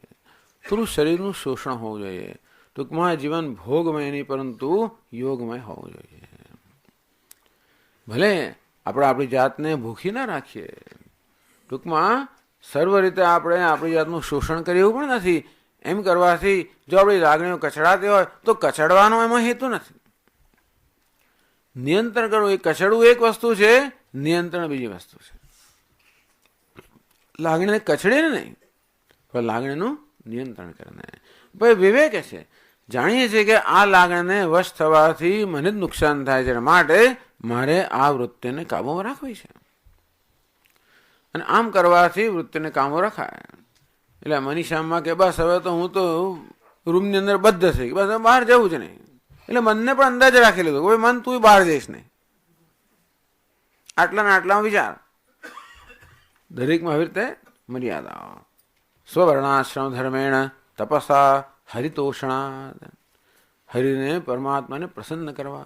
થોડું શરીરનું શોષણ હોવું જોઈએ. ટૂંકમાં જીવન ભોગમય નહીં પરંતુ યોગમય હોવું જોઈએ. ભલે આપણે આપણી જાતને ભૂખી ના રાખીએ, ટૂંકમાં સર્વ રીતે આપણે આપણી જાતનું શોષણ કરીએ એવું પણ નથી. એમ કરવાથી જો આપણી લાગણીઓ કચડાતી હોય તો કચડવાનો એમાં હેતુ નથી. નિયંત્રણ કરવું એ કચડવું એક વસ્તુ છે, નિયંત્રણ બીજી વસ્તુ છે. લાગણીને કચડે ને નહીં, પણ લાગણીનું નિયંત્રણ કરીને ભાઈ વિવેક છે. જાણીએ છીએ કે આ લાગણીને વશ થવાથી મને જ નુકસાન થાય છે, માટે મારે આ વૃત્તિને કાબૂમાં રાખવી છે. અને આમ કરવાથી વૃત્તિને કાબુ રખાય. એટલે મનીષામાં કે બસ હવે તો હું તો રૂમની અંદર બદ્ધ થઈ ગઈ, બસ બહાર જવું જ નહીં. એટલે મનને પણ અંદાજ રાખી લીધો કે મન તું બહાર જઈશ નહીં, આટલા ને આટલામાં વિચાર. દરેકમાં આવી રીતે મર્યાદા. સ્વવર્ણાશ્રમ ધર્મેણ તપસા હરિતોષણા. હરિને પરમાત્માને પ્રસન્ન કરવા,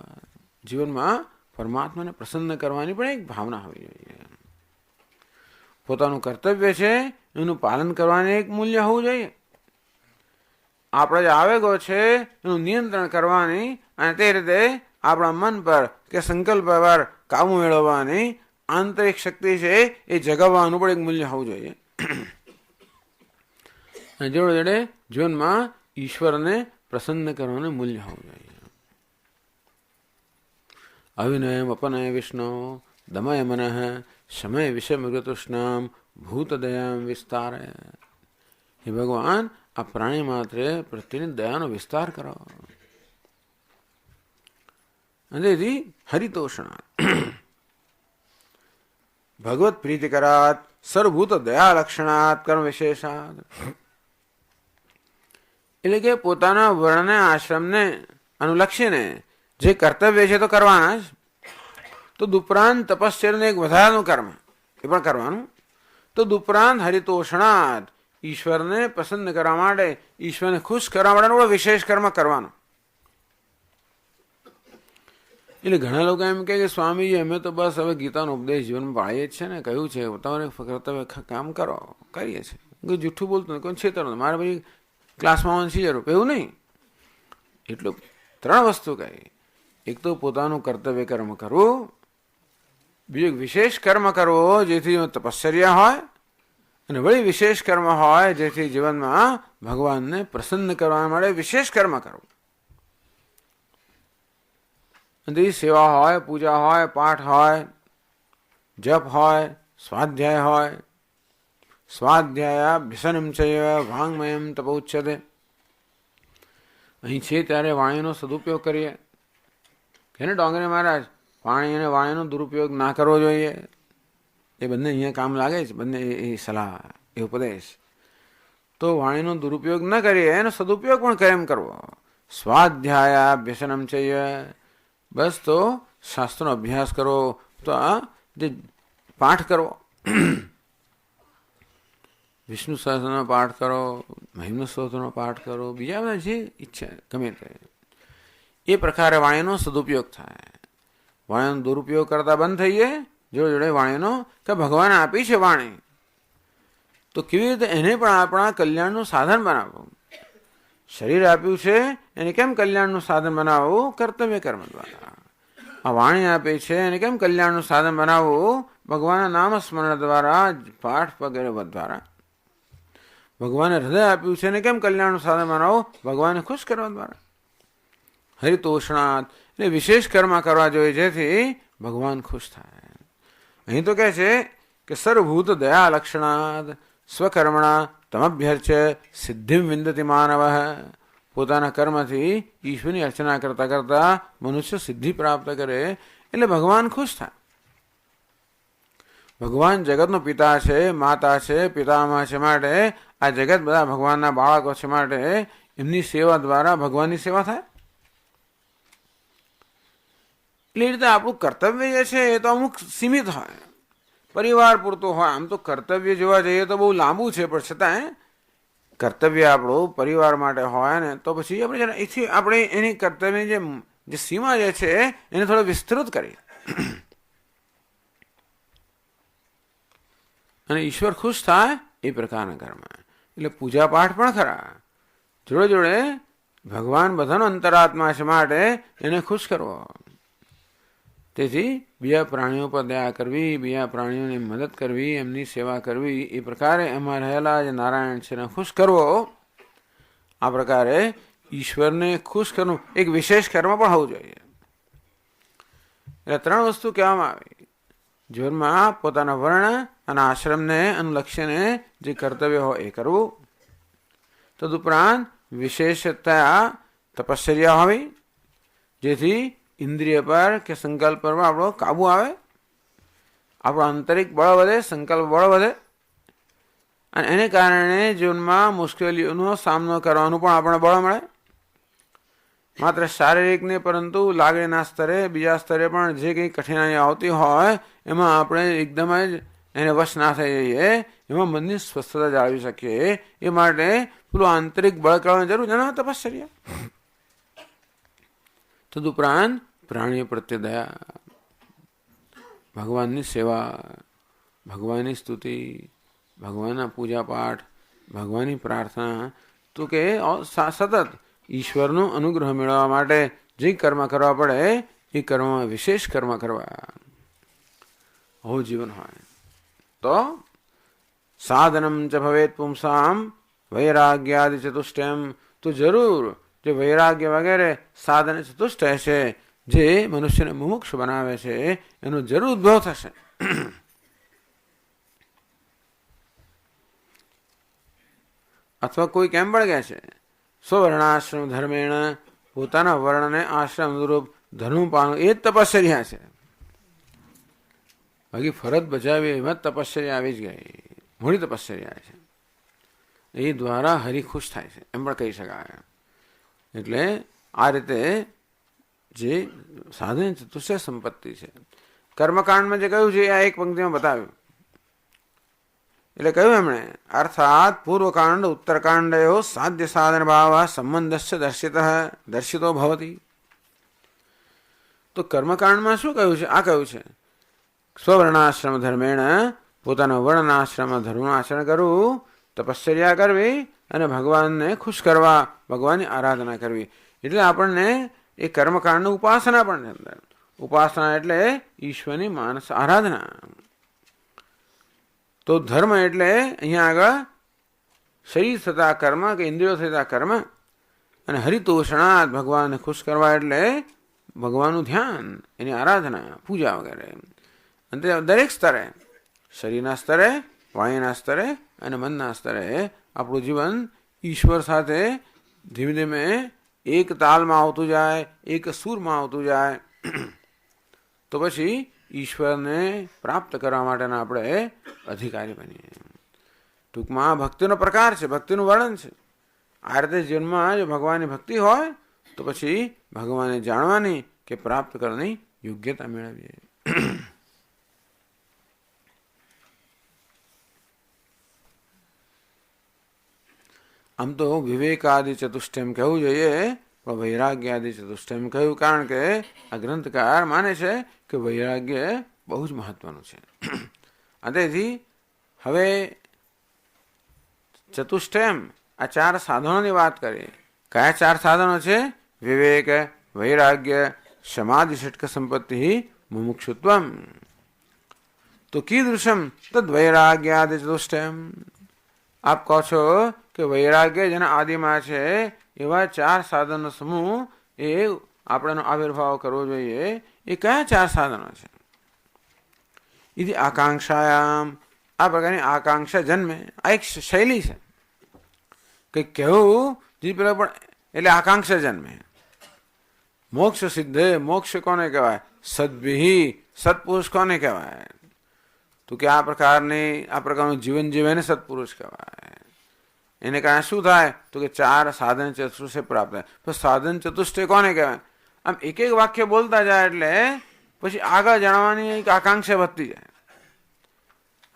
જીવનમાં પરમાત્માને પ્રસન્ન કરવાની પણ એક ભાવના હોવી જોઈએ. પોતાનું કર્તવ્ય છે એનું પાલન કરવાની એક મૂલ્ય હોવું જોઈએ. આપણા જે આવેગો છે એનું નિયંત્રણ કરવાની અને તે રીતે આપણા મન પર કે સંકલ્પ પર કાબુ મેળવવાની આંતરિક શક્તિ છે એ જગાવવાનું પણ એક મૂલ્ય હોવું જોઈએ. અને જોડે જોડે જીવનમાં ઈશ્વરને પ્રસન્ન કરવાનું મૂલ્ય હોવું જોઈએ. અવિનયમ અપનય વિષ્ણુ દમય મનઃ સમય વિષયમૃતૃષ્ણામ ભૂતદયામ વિસ્તારે. હે ભગવાન, આ પ્રાણી માત્ર પ્રત્યેની દયાનો વિસ્તાર કરો. અને તેથી હરિતોષણાત ભગવત પ્રીતિકરાત સર્વભૂત દયા લક્ષણાત કર્મ વિશેષાત. એટલે કે પોતાના વર્ણને આશ્રમને અનુલક્ષીને જે કર્તવ્ય છે તો કરવાના જ. તો દુપરાંત તપશ્ચર્યને એક વધારાનું કર્મ એ પણ કરવાનું. તો દુપરાંત હરિતોષણાત ઈશ્વરને પસંદ કરવા માટે, ઈશ્વરને ખુશ કરવા માટે વિશેષ કર્મ કરવાનો. એટલે ઘણા લોકો એમ કહે કે સ્વામીજી અમે તો બસ હવે ગીતાનો ઉપદેશ જીવનમાં પાળીએ જ છે ને, કહ્યું છે તમારે કર્તવ્ય કામ કરો, કરીએ છીએ. કોઈ જૂઠું બોલતું નથી, કોઈ છેતરતું નથી, મારે પછી ક્લાસમાં ₹80 એવું નહીં. એટલું 3 વસ્તુ કહી. એક તો પોતાનું કર્તવ્ય કર્મ કરવું, બીજું વિશેષ કર્મ કરવો જેથી તપશ્ચર્યા હોય, અને વળી વિશેષ કર્મ હોય જેથી જીવનમાં ભગવાનને પ્રસન્ન કરવા માટે વિશેષ કર્મ કરવું. અને સેવા હોય, પૂજા હોય, પાઠ હોય, જપ હોય, સ્વાધ્યાય હોય. સ્વાધ્યાય વ્યસનમ ચૈવ વાંગમયમ તપોચ્યતે. અહીં છે ત્યારે વાણીનો સદુપયોગ કરીએ. કે ડોંગરે મહારાજ પાણી અને વાણીનો દુરુપયોગ ના કરવો જોઈએ. એ બંને અહીંયા કામ લાગે છે, બંને એ સલાહ, એ ઉપદેશ. તો વાણીનો દુરુપયોગ ન કરીએ, એનો સદુપયોગ પણ કેમ કરવો. સ્વાધ્યાય વ્યસનમ ચૈવ. બસ તો શાસ્ત્રનો અભ્યાસ કરો, તો આ જે પાઠ કરવો, વિષ્ણુ સહસ્રનો પાઠ કરો, મહિમ્ન સ્તોત્રનો પાઠ કરો, બીજા બધા જે ઈચ્છા ગમે તે, એ પ્રકારે વાણીનો સદુપયોગ થાય. વાણીનો દુરુપયોગ કરતા બંધ થઈએ. જોડે જોડે વાણીનો કે ભગવાને આપી છે વાણી, તો કેવી રીતે એને પણ આપણા કલ્યાણનું સાધન બનાવવું. શરીર આપ્યું છે એને કેમ કલ્યાણનું સાધન બનાવવું? કર્તવ્ય કર્મ દ્વારા. આ વાણી આપી છે એને કેમ કલ્યાણનું સાધન બનાવવું? ભગવાનના નામ સ્મરણ દ્વારા, પાઠ વગેરે દ્વારા. ભગવાને હૃદય આપ્યું છે એને કેમ કલ્યાણનું સાધન બનાવવું? ભગવાનને ખુશ કરવા દ્વારા. હરિતોષણાત એટલે વિશેષ કર્મ કરવા જોઈએ જેથી ભગવાન ખુશ થાય. અહીં તો કહે છે કે સર્વભૂત દયા લક્ષણાદ સ્વકર્મણા તમભ્યર્ચ્ય સિદ્ધિમ વિંદતિ માનવ. પોતાના કર્મથી ઈશ્વરની અર્ચના કરતા કરતા મનુષ્ય સિદ્ધિ પ્રાપ્ત કરે એટલે ભગવાન ખુશ થાય. ભગવાન જગતનો પિતા છે, માતા છે, પિતામહ છે, માટે આ જગત બધા ભગવાનના બાળકો છે, માટે એમની સેવા દ્વારા ભગવાનની સેવા થાય. એટલે એ રીતે આપણું કર્તવ્ય જે છે એ તો અમુક સીમિત હોય, પરિવાર પૂરતું હોય. આમ તો કર્તવ્ય જોવા જઈએ તો બહુ લાંબુ છે, પણ છતાંય કર્તવ્ય આપણું પરિવાર માટે હોય ને તો પછી આપણે એથી આપણે એની કર્તવ્યની જે સીમા જે છે એને થોડો વિસ્તૃત કરી અને ઈશ્વર ખુશ થાય એ પ્રકારના કર્મ. એટલે પૂજા પાઠ પણ ખરા, જોડે જોડે ભગવાન બધાનો અંતરાત્મા છે માટે એને ખુશ કરવો. તેથી બીજા પ્રાણીઓ પર દયા કરવી, બીજા પ્રાણીઓની મદદ કરવી, એમની સેવા કરવી, એ પ્રકારે એમાં રહેલા જે નારાયણ છે એને ખુશ કરવો. આ પ્રકારે ઈશ્વરને ખુશ કરવું એક વિશેષ કર્મ પણ હોવું જોઈએ. એટલે 3 વસ્તુ કહેવામાં આવી. જીવનમાં પોતાના વર્ણ અને આશ્રમને અનુલક્ષીને જે કર્તવ્ય હોય એ કરવું. તદુપરાંત વિશેષતયા તપશ્ચર્યા હોવી, જેથી ઇન્દ્રિય પર કે સંકલ્પ પર આપણો કાબુ આવે, આપણો આંતરિક બળ વધે, સંકલ્પ બળ વધે, અને એને કારણે જીવનમાં મુશ્કેલીઓનો સામનો કરવાનું પણ આપણને બળ મળે. માત્ર શારીરિક નહીં પરંતુ લાગણીના સ્તરે, બીજા સ્તરે પણ જે કંઈ કઠિનાઈઓ આવતી હોય એમાં આપણે એકદમ જ એને વશ ના થઈ જઈએ, એમાં મનની સ્વસ્થતા જાળવી શકીએ. એ માટે પેલું આંતરિક બળ કરવાની જરૂર છે ને તપશ્ચર્યા. તદુપરાંત પ્રાણીઓ પ્રત્યે દયા, ભગવાનની સેવા, ભગવાનની સ્તુતિ, ભગવાનના પૂજાપાઠ, ભગવાનની પ્રાર્થના, તો કે સતત ઈશ્વરનો અનુગ્રહ મેળવવા માટે જે કર્મ કરવા પડે એ કર્મમાં વિશેષ કર્મ કરવા આવું જીવન હોય. તો સાધનમ ચ ભવેત પુંસામ વૈરાગ્યાદિ ચતુષ્ટયમ, તો જરૂર જે વૈરાગ્ય વગેરે સાધન ચતુષ્ટય છે જે મનુષ્યને મુમુક્ષ બનાવે છે એનો જરૂર ઉદ્ભવ થશે. અથવા કોઈ કેમ પણ કહે છે સ્વવર્ણાશ્રમ ધર્મેણ, પોતાના વર્ણને આશ્રમ અનુરૂપ ધર્મ પાળવું એ જ તપશ્ચર્યા છે. બાકી ફરજ બજાવી એમાં તપશ્ચર્યા આવી જ ગઈ, મોડી તપશ્ચર્યા છે. એ દ્વારા હરિ ખુશ થાય છે એમ પણ કહી શકાય. એટલે આ રીતે જે સાધન ચતુષ્ટય સંપત્તિ છે, કર્મકાંડમાં જે કહ્યું છે આ એક પંક્તિમાં બતાવ્યું. એટલે કહ્યું એમણે અર્થાત પૂર્વકાંડ ઉત્તરકાંડયો સાધ્ય સાધન ભાવ સંબંધસ્ય દર્શિતો ભવતી. તો કર્મકાંડમાં શું કહ્યું છે? આ કહ્યું છે સ્વવર્ણાશ્રમ ધર્મેણ, પોતાના વર્ણનાશ્રમ ધર્મનું આચરણ કરવું, તપશ્ચર્યા કરવી અને ભગવાનને ખુશ કરવા, ભગવાનની આરાધના કરવી. એટલે આપણને એ કર્મકાંડની ઉપાસના પણ અંદર, ઉપાસના એટલે ઈશ્વરની માનસ આરાધના. તો ધર્મ એટલે અહીંયા આગળ શરીર થતા કર્મ કે ઇન્દ્રિયો થતા કર્મ, અને હરિતોષણાત ભગવાનને ખુશ કરવા એટલે ભગવાનનું ધ્યાન, એની આરાધના, પૂજા વગેરે. અને દરેક સ્તરે, શરીરના સ્તરે, વાણીના સ્તરે અને મનના સ્તરે આપણું જીવન ઈશ્વર સાથે ધીમે ધીમે એક તાલમાં આવતું જાય, એક સૂરમાં આવતું જાય. તો પછી ઈશ્વરને પ્રાપ્ત કરવા માટેના આપણે અધિકારી બનીએ. ટૂંકમાં ભક્તિનો પ્રકાર છે, ભક્તિનું વર્ણન છે. આ રીતે જીવનમાં જો ભગવાનની ભક્તિ હોય તો પછી ભગવાનને જાણવાની કે પ્રાપ્ત કરવાની યોગ્યતા મેળવીએ. આમ તો વિવેકાદિ ચતુષ્ટયમ કહેવું જોઈએ, પણ વૈરાગ્યાદિ ચતુષ્ટયમ કહ્યું કારણ કે આ ગ્રંથકાર માને છે કે વૈરાગ્ય બહુ જ મહત્વનું છે. તેથી હવે ચતુષ્ટયમ આ 4 સાધનોની વાત કરીએ. કયા 4 સાધનો છે? વિવેક, વૈરાગ્ય, સમાધિ ષટક સંપત્તિ, મુમુક્ષુત્વમ. તો કીદૃશમ તદ વૈરાગ્યાદિ ચતુષ્ટયમ. આપ કહો છો કે વૈરાગ્ય જેના આદિમાં છે એવા 4 સાધનો સમૂહ એ આપણેનો આવિર્ભાવ કરવો જોઈએ. એ કયા 4 સાધનો છે? એથી આકાંક્ષાયામ, આ પ્રકારની આકાંક્ષા જન્મે. આ એક શૈલી છે કંઈક કહેવું જે પેલા પણ, એટલે આકાંક્ષા જન્મે. મોક્ષ સિદ્ધે, મોક્ષ કોને કહેવાય? સદ્ભિ, સત્પુરુષ કોને કહેવાય? તો કે આ પ્રકારનું જીવન જીવે ને સત્પુરુષ કહેવાય. એને કારણે શું થાય? તો કે 4 સાધન ચતુષ્ટય પ્રાપ્ત થાય. તો સાધન ચતુષ્ટય કોને કહેવાય? આમ એક એક વાક્ય બોલતા જાય એટલે પછી આગળ જાણવાની એક આકાંક્ષા વધતી જાય.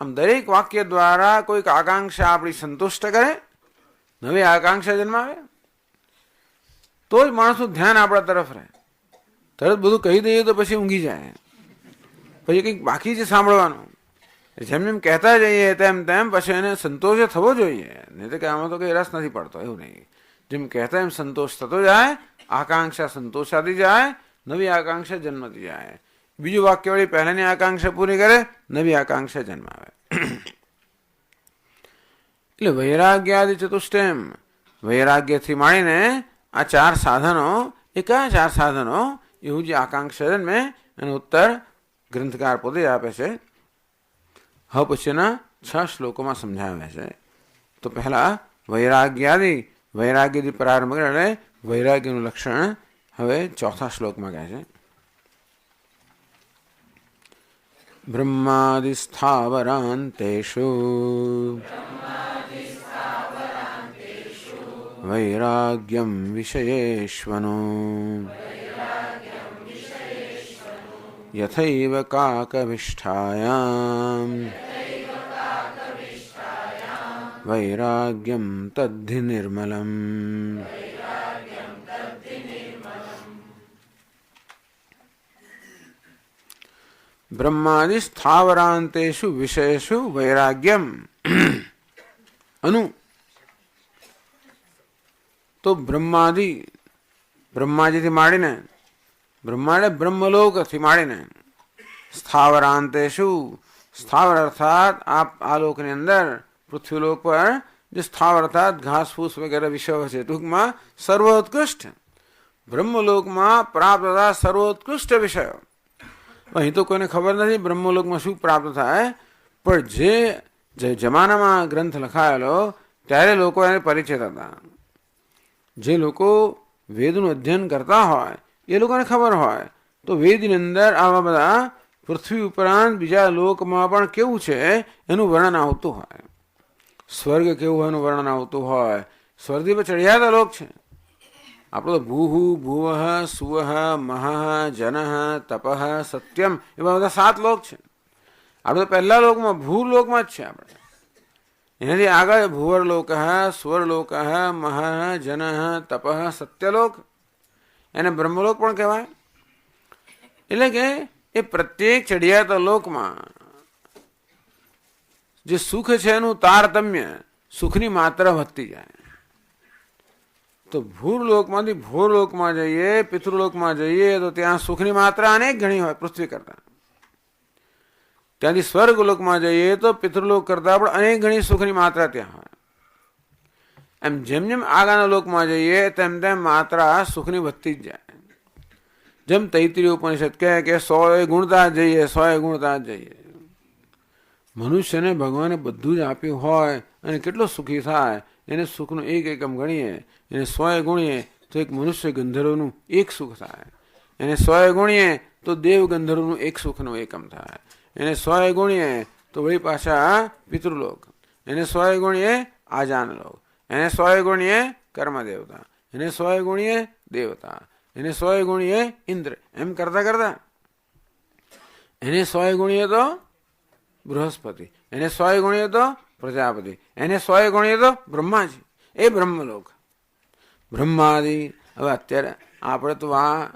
આમ દરેક વાક્ય દ્વારા કોઈક આકાંક્ષા આપણી સંતુષ્ટ કરે, નવી આકાંક્ષા જન્માવે, તો જ માણસનું ધ્યાન આપણા તરફ રહે. તરત બધું કહી દઈએ તો પછી ઊંઘી જાય, પછી કંઈક બાકી છે સાંભળવાનું. જેમ જેમ કહેતા જઈએ તેમ તેમ પછી એને સંતોષ થવો જોઈએ, નહીં તો કે આમાં તો કંઈ રસ નથી પડતો, એવું નહીં. જેમ કહેતા એમ સંતોષ થતો જાય, આકાંક્ષા સંતોષાતી જાય, નવી આકાંક્ષા જન્મતી જાય. બીજું વાક્ય વળી પહેલાની આકાંક્ષા પૂરી કરે, નવી આકાંક્ષા જન્માવે. એટલે વૈરાગ્યાદિ ચતુષ્ટયમ, વૈરાગ્યથી માંડીને આ ચાર સાધનો, એ કયા ચાર સાધનો? એવું જે આકાંક્ષા જન્મે એનો ઉત્તર ગ્રંથકાર પોતે જ આપે છે. હવે પછીના 6 શ્લોકોમાં સમજાવે છે. તો પહેલા વૈરાગ્યાદિ, વૈરાગ્યથી પ્રારંભ કરે એટલે વૈરાગ્યનું લક્ષણ હવે 4થા શ્લોકમાં કહે છે. બ્રહ્માદિ સ્થાવરાંતેષુ વૈરાગ્યમ વિષયેષ્વનો યથૈવ કાકવિષ્ઠાયામ વૈરાગ્યમ તદ્ધિ નિર્મલમ. બ્રહ્માદિ સ્થાવરાંતેષુ વિષયેષુ વૈરાગ્યમ અનુ. તો બ્રહ્માદિ, બ્રહ્માજીથી માંડીને, બ્રહ્મા એટલે બ્રહ્મલોકથી માંડીને, સ્થાવરાંતેષુ, સ્થાવર અર્થાત આ લોકની અંદર પૃથ્વીલોક પર જે સ્થાવર અર્થાત ઘાસ ફૂસ વગેરે વિષયો છે, ટૂંકમાં સર્વોત્કૃષ્ટ બ્રહ્મલોકમાં પ્રાપ્ત થતા સર્વોત્કૃષ્ટ વિષયો. અહીં તો કોઈને ખબર નથી બ્રહ્મલોકમાં શું પ્રાપ્ત થાય, પણ જે જમાનામાં ગ્રંથ લખાયેલો ત્યારે લોકો એને પરિચિત હતા. જે લોકો વેદનું અધ્યયન કરતા હોય એ લોકોને ખબર હોય તો વેદની અંદર આવા બધા પૃથ્વી ઉપરાંત બીજા લોકમાં પણ કેવું છે એનું વર્ણન આવતું હોય. સ્વર્ગ કેવું એનું વર્ણન આવતું હોય. સ્વર્ગથી પર ચડિયાતા લોક છે. આપણો તો ભૂહુ, ભુવઃ, સુવઃ, મહઃ, જનઃ, તપઃ, સત્યમ એવા બધા 7 લોક છે. આપણે તો પહેલા લોકમાં ભૂલોકમાં જ છે. આપણે એનાથી આગળ ભુવરલોક, સ્વરલોક, મહ, જન, તપ, સત્યલોક, એને બ્રહ્મલોક પણ કહેવાય. એટલે કે એ પ્રત્યેક ચડિયાતા લોકમાં જે સુખ છે એનું તારતમ્ય, સુખની માત્રા વધતી જાય. તો ભૂરલોકમાંથી ભૂરલોકમાં જઈએ, પિતૃલોકમાં જઈએ તો ત્યાં સુખની માત્રા અનેક ગણી હોય પૃથ્વી કરતા. ત્યાંથી સ્વર્ગલોકમાં જઈએ તો પિતૃલોક કરતા પણ અનેક ગણી સુખની માત્રા ત્યાં હોય. એમ જેમ જેમ આગળના લોકમાં જઈએ તેમ તેમ માત્રા સુખની વધતી જ જાય. જેમ તૈત્રીય ઉપનિષદ કહે કે 100 ગુણતા જ જઈએ, 100 ગુણતા જ જઈએ. મનુષ્યને ભગવાને બધું જ આપ્યું હોય અને કેટલો સુખી થાય એને સુખનું એક એકમ ગણીએ, એને 100 ગુણીએ તો એક મનુષ્ય ગંધર્વનું એક સુખ થાય. એને 100 ગુણીએ તો દેવ ગંધર્વનું એક સુખનું એકમ થાય. એને 100 ગુણીએ તો વળી પાછા પિતૃલોક, એને 100 ગુણીએ આજાનલોક, એને 100 ગુણીએ કર્મ દેવતા, એને 100 ગુણીએ દેવતા, એને 100 ગુણીએ ઇન્દ્ર, એમ કરતા કરતા એને 100 ગુણીએ તો બૃહસ્પતિ, એને 100 ગુણીએ તો પ્રજાપતિ, એને 100 ગુણીએ તો બ્રહ્માજી. એ બ્રહ્મલોક બ્રહ્માદિ. હવે અત્યારે આપણે તો આ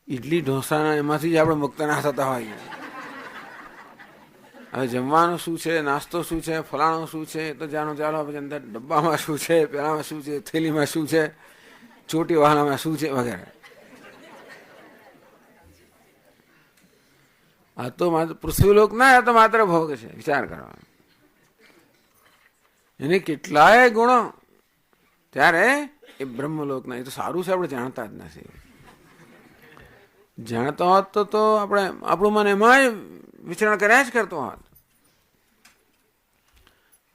ઇડલી ઢોસાના એમાંથી જ આપણે મુક્ત ના થતા હોઈએ. હવે જમવાનું શું છે, નાસ્તો શું છે, ફલાણું શું છે, તો જાણો ચાલો પછી અંદર ડબ્બામાં શું છે, પેલામાં શું છે, થેલીમાં શું છે, ચોટીવાલામાં શું છે વગેરે. આ તો માત્ર પૃથ્વીલોક ના, આ તો માત્ર ભોગ છે. વિચાર કરવા એને કેટલાય ગુણો, ત્યારે એ બ્રહ્મલોક ના. એ તો સારું છે આપણે જાણતા જ નથી. જાણતો હોત તો આપણે આપણું મન એમાં વિચરણ કર્યા જ કરતો હોત.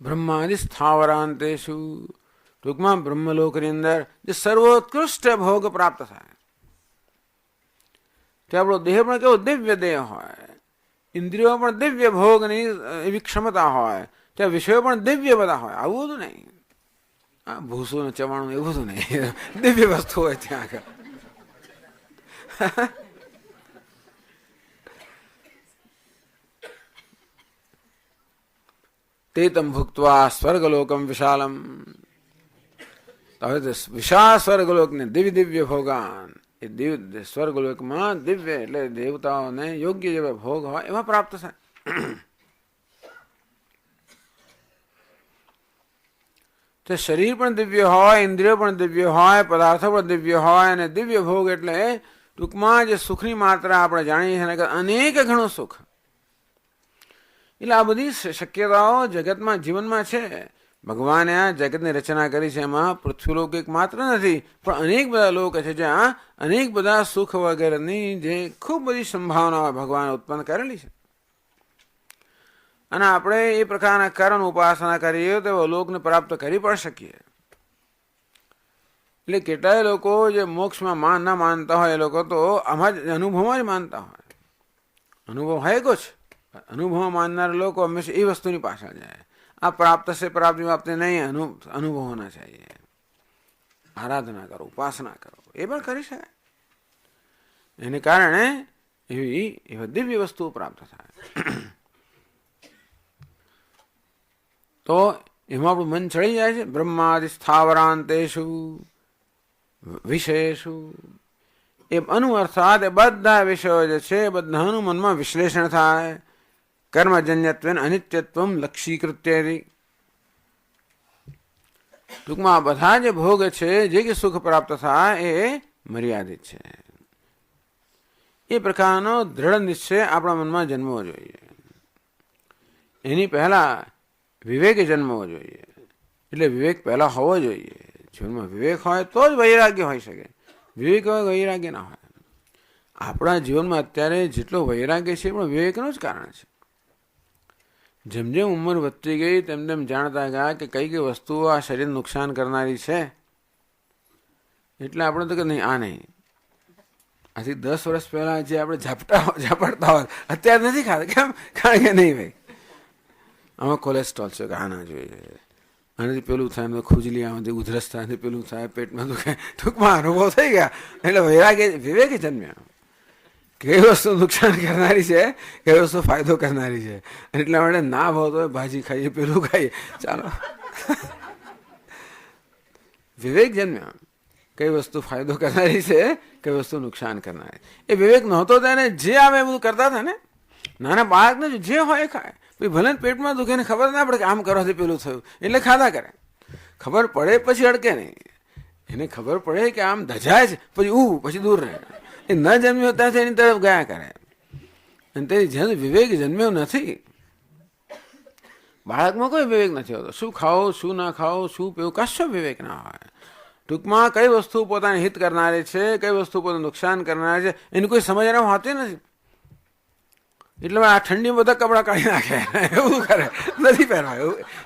બ્રહ્માદિ સ્થાવરાંતેષુ, ટૂંકમાં બ્રહ્મલોકની અંદર જે સર્વોત્કૃષ્ટ ભોગ પ્રાપ્ત થાય તે આપણો દેહ પણ કેવો દિવ્ય દેહ હોય, ઇન્દ્રિયો પણ દિવ્ય ભોગની એવી ક્ષમતા હોય, ત્યાં વિષયો પણ દિવ્ય બધા હોય. આવું બધું નહીં, આ ભૂસું ને ચવાણું એવું બધું નહીં, દિવ્ય વસ્તુ હોય ત્યાં આગળ. તે તમ ભુક્ત્વા સ્વર્ગલોકમ વિશાલમ. હવે વિશાળ સ્વર્ગલોકને દિવ્ય ભોગાન, એ સ્વર્ગલોકમાં દિવ્ય એટલે દેવતાઓને યોગ્ય જેવા ભોગ હોય એવા પ્રાપ્ત થાય. તે શરીર પણ દિવ્ય હોય, ઇન્દ્રિયો પણ દિવ્ય હોય, પદાર્થો પણ દિવ્ય હોય, અને દિવ્ય ભોગ એટલે ટૂંકમાં જે સુખની માત્રા આપણે જાણીએ છીએ અનેક ઘણું સુખ. એટલે આ બધી શક્યતાઓ જગતમાં જીવનમાં છે. ભગવાને આ જગતની રચના કરી છે, એમાં પૃથ્વીલોક એક માત્ર નથી પણ અનેક બધા લોક છે જ્યાં અનેક બધા સુખ વગેરેની જે ખૂબ બધી સંભાવનાઓ ભગવાને ઉત્પન્ન કરેલી છે. અને આપણે એ પ્રકારના કર્મ ઉપાસના કરીએ તો લોકને પ્રાપ્ત કરી પણ શકીએ. એટલે કેટલાય લોકો જે મોક્ષમાં ના માનતા હોય એ લોકો તો આમાં જ અનુભવમાં જ માનતા હોય. અનુભવ હોય જ અનુભવ માનનાર લોકો હંમેશા એ વસ્તુની પાછળ જાય. આ પ્રાપ્ત છે, પ્રાપ્તિ પ્રાપ્તિ નહીં, અનુભવ હોના ચાહીએ. આરાધના કરો, ઉપાસના કરો, એ પણ કરી શકાય. એને કારણે એવી દિવ્ય વસ્તુઓ પ્રાપ્ત થાય. તો એમાં આપણું મન ચડી જાય છે. બ્રહ્માદિ સ્થાવરાંતેષુ વિષયેષુ, એ અર્થાત એ બધા વિષયો જે છે એ બધાનું મનમાં વિશ્લેષણ થાય. કર્મજન્યત્વ અનિત્યત્વ લક્ષીકૃત્ય. ટૂંકમાં બધા જે ભોગ છે, જે કે સુખ પ્રાપ્ત થાય એ મર્યાદિત છે. એ પ્રકારનો દ્રઢ નિશ્ચય આપણા મનમાં જન્મવો જોઈએ. એની પહેલા વિવેક જન્મવો જોઈએ. એટલે વિવેક પહેલા હોવો જોઈએ. જીવનમાં વિવેક હોય તો જ વૈરાગ્ય હોઈ શકે. વિવેક હોય વૈરાગ્ય ના હોય. આપણા જીવનમાં અત્યારે જેટલો વૈરાગ્ય છે પણ વિવેકનું જ કારણ છે. જેમ જેમ ઉંમર વધતી ગઈ તેમ તેમ જાણતા ગયા કે કઈ કઈ વસ્તુઓ આ શરીર નુકસાન કરનારી છે. એટલે આપણે તો કે નહીં, આ નહીં. આથી 10 વર્ષ પહેલા જે આપણે ઝાપડતા હોત અત્યારે નથી ખાતા. કેમ? કારણ કે નહીં ભાઈ, આમાં કોલેસ્ટ્રોલ છે કે આ ના જોઈએ, આનાથી પેલું થાય, ખુજલી આમાંથી ઉધરસ થાય, પેલું થાય, પેટમાં દુખે. ટૂંકમાં અનુભવ થઈ ગયા એટલે વૈરાગ્ય વિવેક જન્મ્યા. કઈ વસ્તુ નુકસાન કરનારી છે, કઈ વસ્તુ ફાયદો કરનારી છે. એટલા માટે ના ભાવતો હોય ભાજી ખાઈએ, પેલું ખાઈએ, ચાલો. વિવેક જન્મ્યા. કઈ વસ્તુ ફાયદો કરનારી છે, કઈ વસ્તુ નુકસાન કરનારી. એ વિવેક નહોતો ત્યારે જે આવે એ બધું કરતા હતા ને. નાના બાળકને જે હોય એ ખાય. પછી ભલે પેટમાં દુખે ને ખબર ના પડે કે આમ કરવાથી પેલું થયું એટલે ખાધા કરે. ખબર પડે પછી અડકે નહીં. એને ખબર પડે કે આમ ધજાય છે પછી દૂર રહે. એ ન જન્મ્યો ત્યાંથી એની તરફ ગયા કરે. અને તે વિવેક જન્મ્યો નથી. બાળકમાં કોઈ વિવેક નથી હોતો. શું ખાઓ, શું ના ખાઓ, શું પીવું, કશો વિવેક ના હોય. ટૂંકમાં કઈ વસ્તુ પોતાને હિત કરનારી છે, કઈ વસ્તુ પોતાને નુકસાન કરનારી છે, એની કોઈ સમજ એને હોતી નથી. એટલે આ ઠંડીમાં બધા કપડાં કાઢી નાખે, એવું કરે, નથી પહેરવા,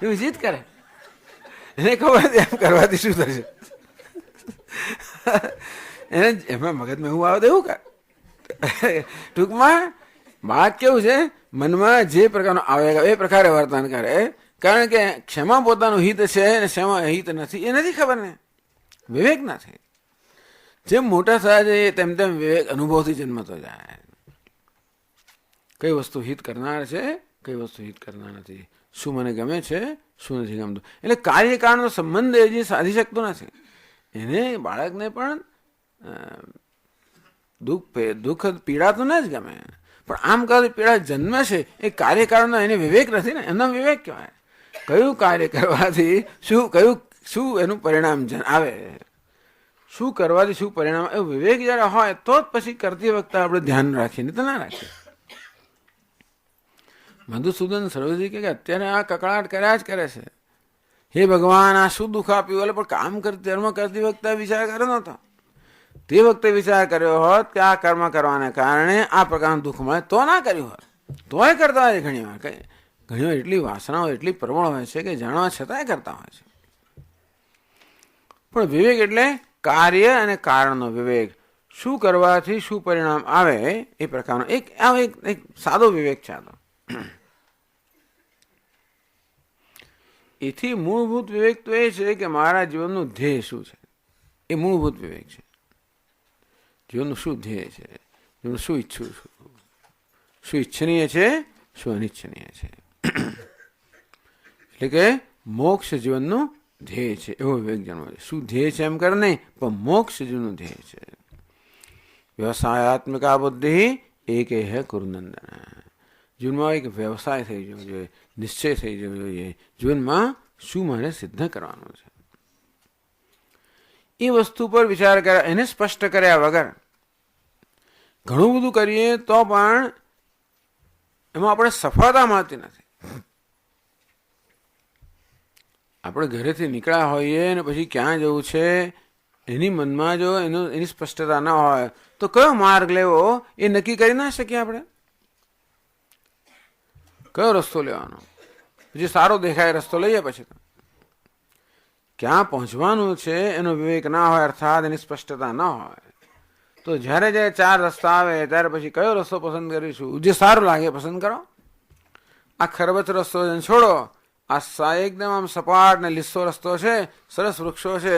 એવું જીદ કરે. એને ખબર એમ કરવાથી શું થશે. એને એમાં મગજમાં એવું આવે તો એવું કરે. ટૂંકમાં બાળક કેવું છે, મનમાં જે પ્રકારનો આવે એ પ્રકારે વર્તન કરે. કારણ કે ક્ષમા પોતાનું હિત છે અને ક્ષમા હિત નથી એ નથી ખબર ને. વિવેક નથી. જેમ મોટા થયા છે તેમ તેમ વિવેક અનુભવથી જન્મતો જાય. કઈ વસ્તુ હિત કરનાર છે, કઈ વસ્તુ હિત કરનાર નથી, શું મને ગમે છે, શું નથી ગમતું. એટલે કાર્યકાળનો સંબંધ એ જે સાધી શકતો નથી. એને બાળકને પણ દુઃખ પીડા તો ના જ ગમે, પણ આમ કરતી પીડા જન્મે છે એ કાર્યકાળનો એને વિવેક નથી ને. એનો વિવેક કહેવાય. કયું કાર્ય કરવાથી શું એનું પરિણામ આવે, શું કરવાથી શું પરિણામ, એવું વિવેક જયારે હોય તો જ પછી કરતી વખતે આપણે ધ્યાન રાખીએ, તો ના રાખીએ. મધુસૂદન સરોજી કે અત્યારે આ કકળાટ કર્યા જ કરે છે. હે ભગવાન, આ શું દુઃખ આપ્યું. એટલે પણ કામ કર્મ કરતી વખતે વિચાર કર્યો નહોતો. તે વખતે વિચાર કર્યો હોત કે આ કર્મ કરવાને કારણે આ પ્રકારનું દુઃખ મળે તો ના કર્યું હોત. તોય કરતા હોય ઘણી વાર. ઘણી વાર એટલી વાસનાઓ એટલી પ્રબળ હોય છે કે જાણવા છતાંય કરતા હોય છે. પણ વિવેક એટલે કાર્ય અને કારણનો વિવેક. શું કરવાથી શું પરિણામ આવે એ પ્રકારનો એક સાદો વિવેક છે. એથી મૂળભૂત વિવેક તો એ છે કે મારા જીવનનું ધ્યેય શું છે. એ મૂળભૂત વિવેક છે. જીવનનું શું ધ્યેય છે, જીવન શું ઈચ્છું છું, શું ઈચ્છનીય છે, શું અનિચ્છનીય છે. એટલે કે મોક્ષ જીવનનું ધ્યેય છે એવો વિવેક જન્મ છે. શું ધ્યેય છે એમ કરે નહીં, પણ મોક્ષ જીવનનું ધ્યેય છે. વ્યવસાયાત્મિકા બુદ્ધિ એક હે કુરુનંદન. જીવનમાં એક વ્યવસાય થઈ જવો જોઈએ, નિશ્ચય થઈ જવો જોઈએ, જીવનમાં શું મારે સિદ્ધ કરવાનું છે એ વસ્તુ પર વિચાર કર્યા, એને સ્પષ્ટ કર્યા વગર ઘણું બધું કરીએ તો પણ એમાં આપણે સફળતા મળતી નથી. આપણે ઘરેથી નીકળ્યા હોઈએ અને પછી ક્યાં જવું છે એની મનમાં જો એની સ્પષ્ટતા ના હોય તો કયો માર્ગ લેવો એ નક્કી કરી ના શકીએ. આપણે કયો રસ્તો લેવાનો, પછી સારો દેખાય રસ્તો લઈએ, પછી ક્યાં પહોંચવાનું છે એનો વિવેક ના હોય, અર્થાત એની સ્પષ્ટતા ના હોય, તો જ્યારે જ્યારે ચાર રસ્તા આવે ત્યારે પછી કયો રસ્તો પસંદ કરીશું, જે સારું લાગે પસંદ કરો. આ ખરબચ રસ્તો છોડો, આ એકદમ આમ સપાટ ને લીસો રસ્તો છે, સરસ વૃક્ષો છે,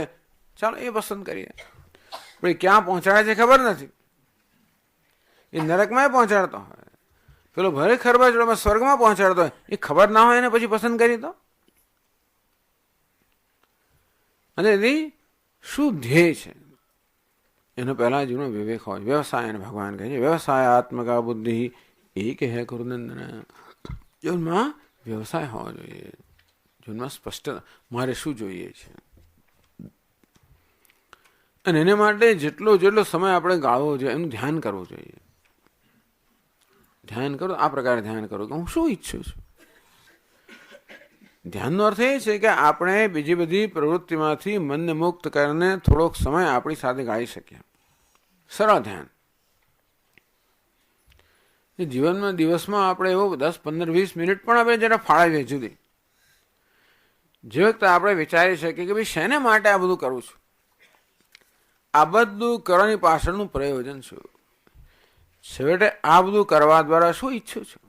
ચાલો એ પસંદ કરીએ. પણ ક્યાં પહોંચાડે છે ખબર નથી, એ નરકમાં પહોંચાડતો હોય, પેલો ભલે ખરબચ સ્વર્ગમાં પહોંચાડતો હોય, એ ખબર ના હોય એને પછી પસંદ કરી તો. અને એની શું ધ્યેય છે એનો પહેલા જીવનો વિવેક હોય. વ્યવસાય ભગવાન કહે છે વ્યવસાયાત્મકા બુદ્ધિ એક હે કુરુનંદન. જીવનમાં વ્યવસાય હોવો જોઈએ, જીવનમાં સ્પષ્ટ મારે શું જોઈએ છે, અને એને માટે જેટલો સમય આપણે ગાળવો જોઈએ એનું ધ્યાન કરવું જોઈએ. ધ્યાન કરો, આ પ્રકારે ધ્યાન કરો કે હું શું ઈચ્છું છું. ધ્યાનનો અર્થ એ છે કે આપણે બીજી બધી પ્રવૃત્તિમાંથી મનને મુક્ત કરીને થોડોક સમય આપણી સાથે ગાળી શકીએ. સરળ ધ્યાન. જીવનમાં દિવસમાં આપણે એવો 10, 15, 20 મિનિટ પણ આપણે જરા ફાળવીએ જુદી. જે વખતે આપણે વિચારી શકીએ કે ભાઈ શેને માટે આ બધું કરું છું, આ બધું કરવાની પાછળનું પ્રયોજન શું, છેવટે આ બધું કરવા દ્વારા શું ઈચ્છું છું,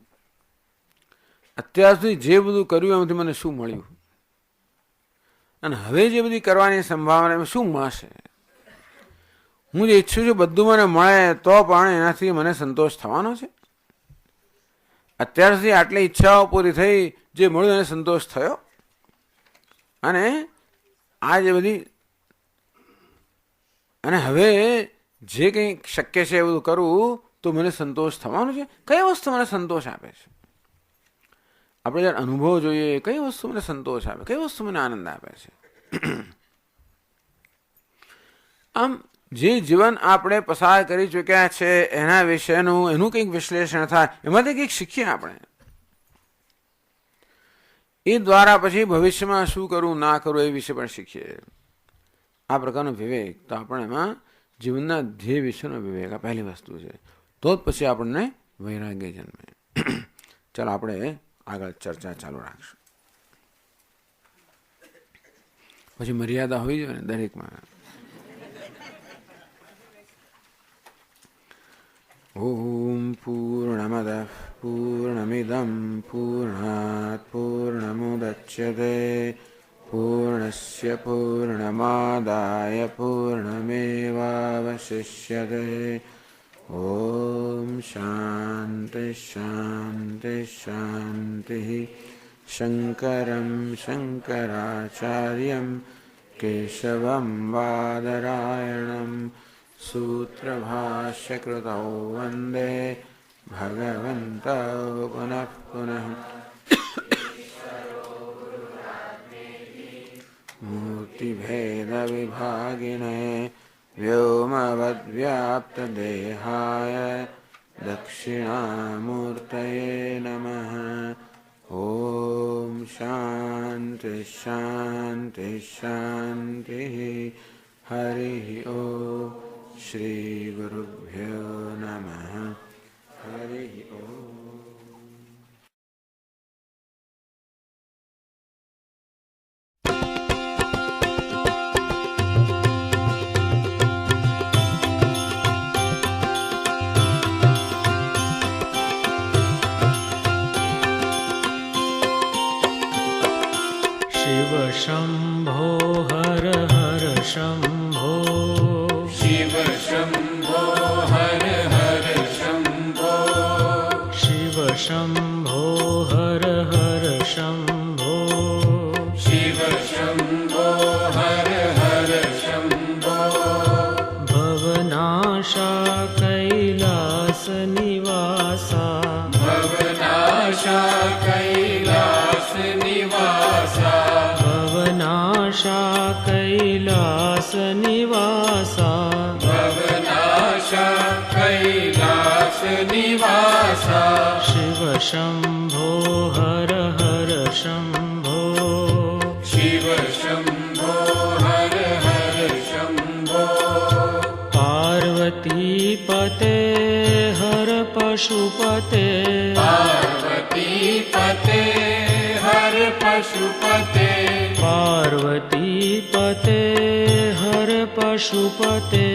અત્યાર સુધી જે બધું કર્યું એમાંથી મને શું મળ્યું, અને હવે જે બધી કરવાની સંભાવના એમાં શું મળશે. હું જે ઈચ્છું છું બધું મને મળે તો પણ એનાથી મને સંતોષ થવાનો છે. અત્યાર સુધી આટલી ઈચ્છાઓ પૂરી થઈ, જે મળ્યું એને સંતોષ થયો, અને આ જે બધી અને હવે જે કંઈ શક્ય છે એ બધું કરવું તો મને સંતોષ થવાનો છે. કઈ વસ્તુ મને સંતોષ આપે છે, આપણે જ્યારે અનુભવ જોઈએ કઈ વસ્તુ મને સંતોષ આપે, કઈ વસ્તુ મને આનંદ આપે છે. આમ જે જીવન આપણે પસાર કરી ચૂક્યા છે એના વિશેનું કંઈક વિશ્લેષણ થાય, એમાંથી કંઈક શીખીએ આપણે. એ દ્વારા પછી ભવિષ્યમાં શું કરવું ના કરવું એ વિશે પણ શીખીએ. આ પ્રકારનો વિવેક તો આપણે એમાં જીવનના ધ્યેય વિશેનો વિવેક આ પહેલી વસ્તુ છે. તો જ પછી આપણને વૈરાગ્ય જન્મે. ચાલો આપણે આગળ ચર્ચા ચાલુ રાખશું. પછી મર્યાદા હોવી જોઈએ ને દરેકમાં. ઓમ પૂર્ણમદ પૂર્ણમિદં પૂર્ણાત પૂર્ણમુદચ્યતે પૂર્ણસ્ય પૂર્ણમાદાય પૂર્ણમેવાવશિષ્યતે. ઓમ શાંતિ શાંતિ શાંતિ. શંકરં શંકરાચાર્યં કેશવં બાદરાયણં સૂત્રભાષ્યકૃતૌ વંદે ભગવन्तૌ પુનઃ પુનઃ. મૂર્તિભેદવિભાગિને વ્યોમવદ્વ્યાપ્તદેહાય દક્ષિણામૂર્તયે નમઃ. ઓમ શાંતિ શાંતિ શાંતિ. હરિ ઓમ. શ્રી ગુરુભ્યો નમઃ. હરિ ઓમ. શિવ શંભો હર હર શંભો. શિવ શંભો હર હર શંભો. શિવ શંભો હર હર શંભો. कैलासनिवासा भवनाशा कैलासनिवासा भवनाशा कैलासनिवासा शिव शम्भो हर हर शम्भो शिव शम्भो हर हर शम्भो पार्वतीपते हर पशुपते पार्वतीपते हर पशुपते पार्वतीपते हर पशुपते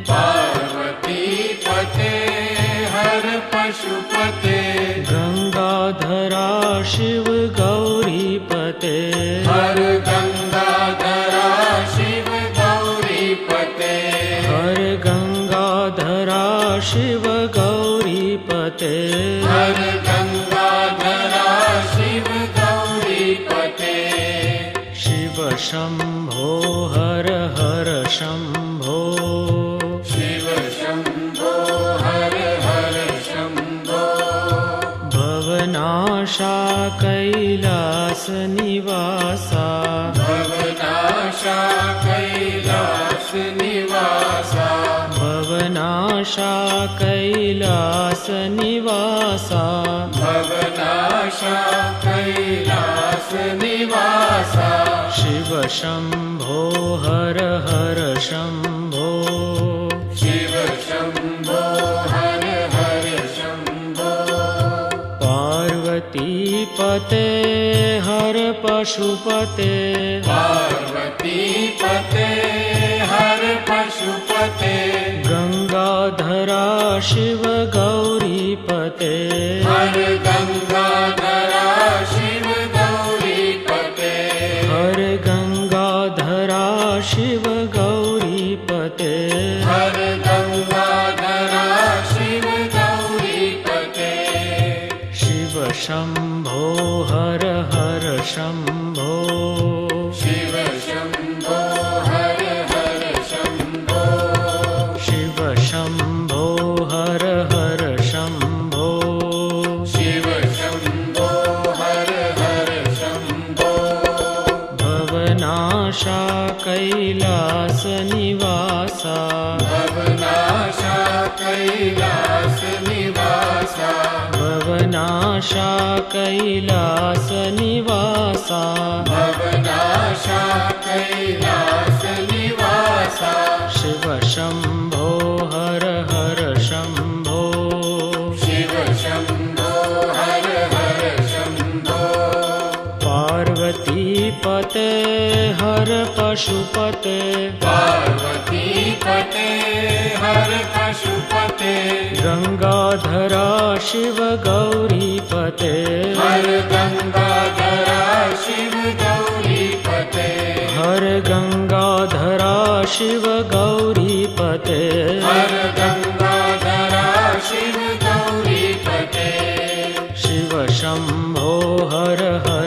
पार्वतीपते हर पशुपते गंगाधरा शिव गौरीपते हर गंगाधरा शिव गौरीपते हर गंगाधरा शिव गौरीपते हर गंगाधरा शिव गौरीपते शिव शम्भो हर हर शम्भो शिव शम्भो हर हर शम्भो भवनाशा कैलासनिवासा भवनाशा कैलासनिवासा भवनाशा कैलासनिवासा भवनाशा कैलासनिवासा शिव शम्भो हर हर शम्भो शिव शम्भो हर हर शम्भो पार्वतीपते हर पशुपते पार्वतीपते हर पशुपते गंगाधरा शिव गौरीपते हर गंगाधरा शिव गौरीपते हर गंगाधरा शिव गौरीपते हर गंगाधरा शिव गौरीपते शिव शम्भो हर हर शम्भो शिव शम्भो हर हर शम्भो शिव शम्भो हर हर शम्भो शिव शम्भो हर हर शम्भो भवनाशा कैलासनिवासा भवनाशा कैलासनिवासा भवनाशा कैलासनिवासा भवनाशा कैलासनिवासा शिव शम्भो हर हर शम्भो शिव शम्भो हर हर शम्भो पार्वतीपते हर पशुपते पार्वतीपते हर पशुपते गंगाधरा शिव गौरीपते हर गंगाधरा शिव गौरीपते हर गंगाधरा शिव गौरीपते हर गंगाधरा शिव गौरीपते शिव शम्भो हर हर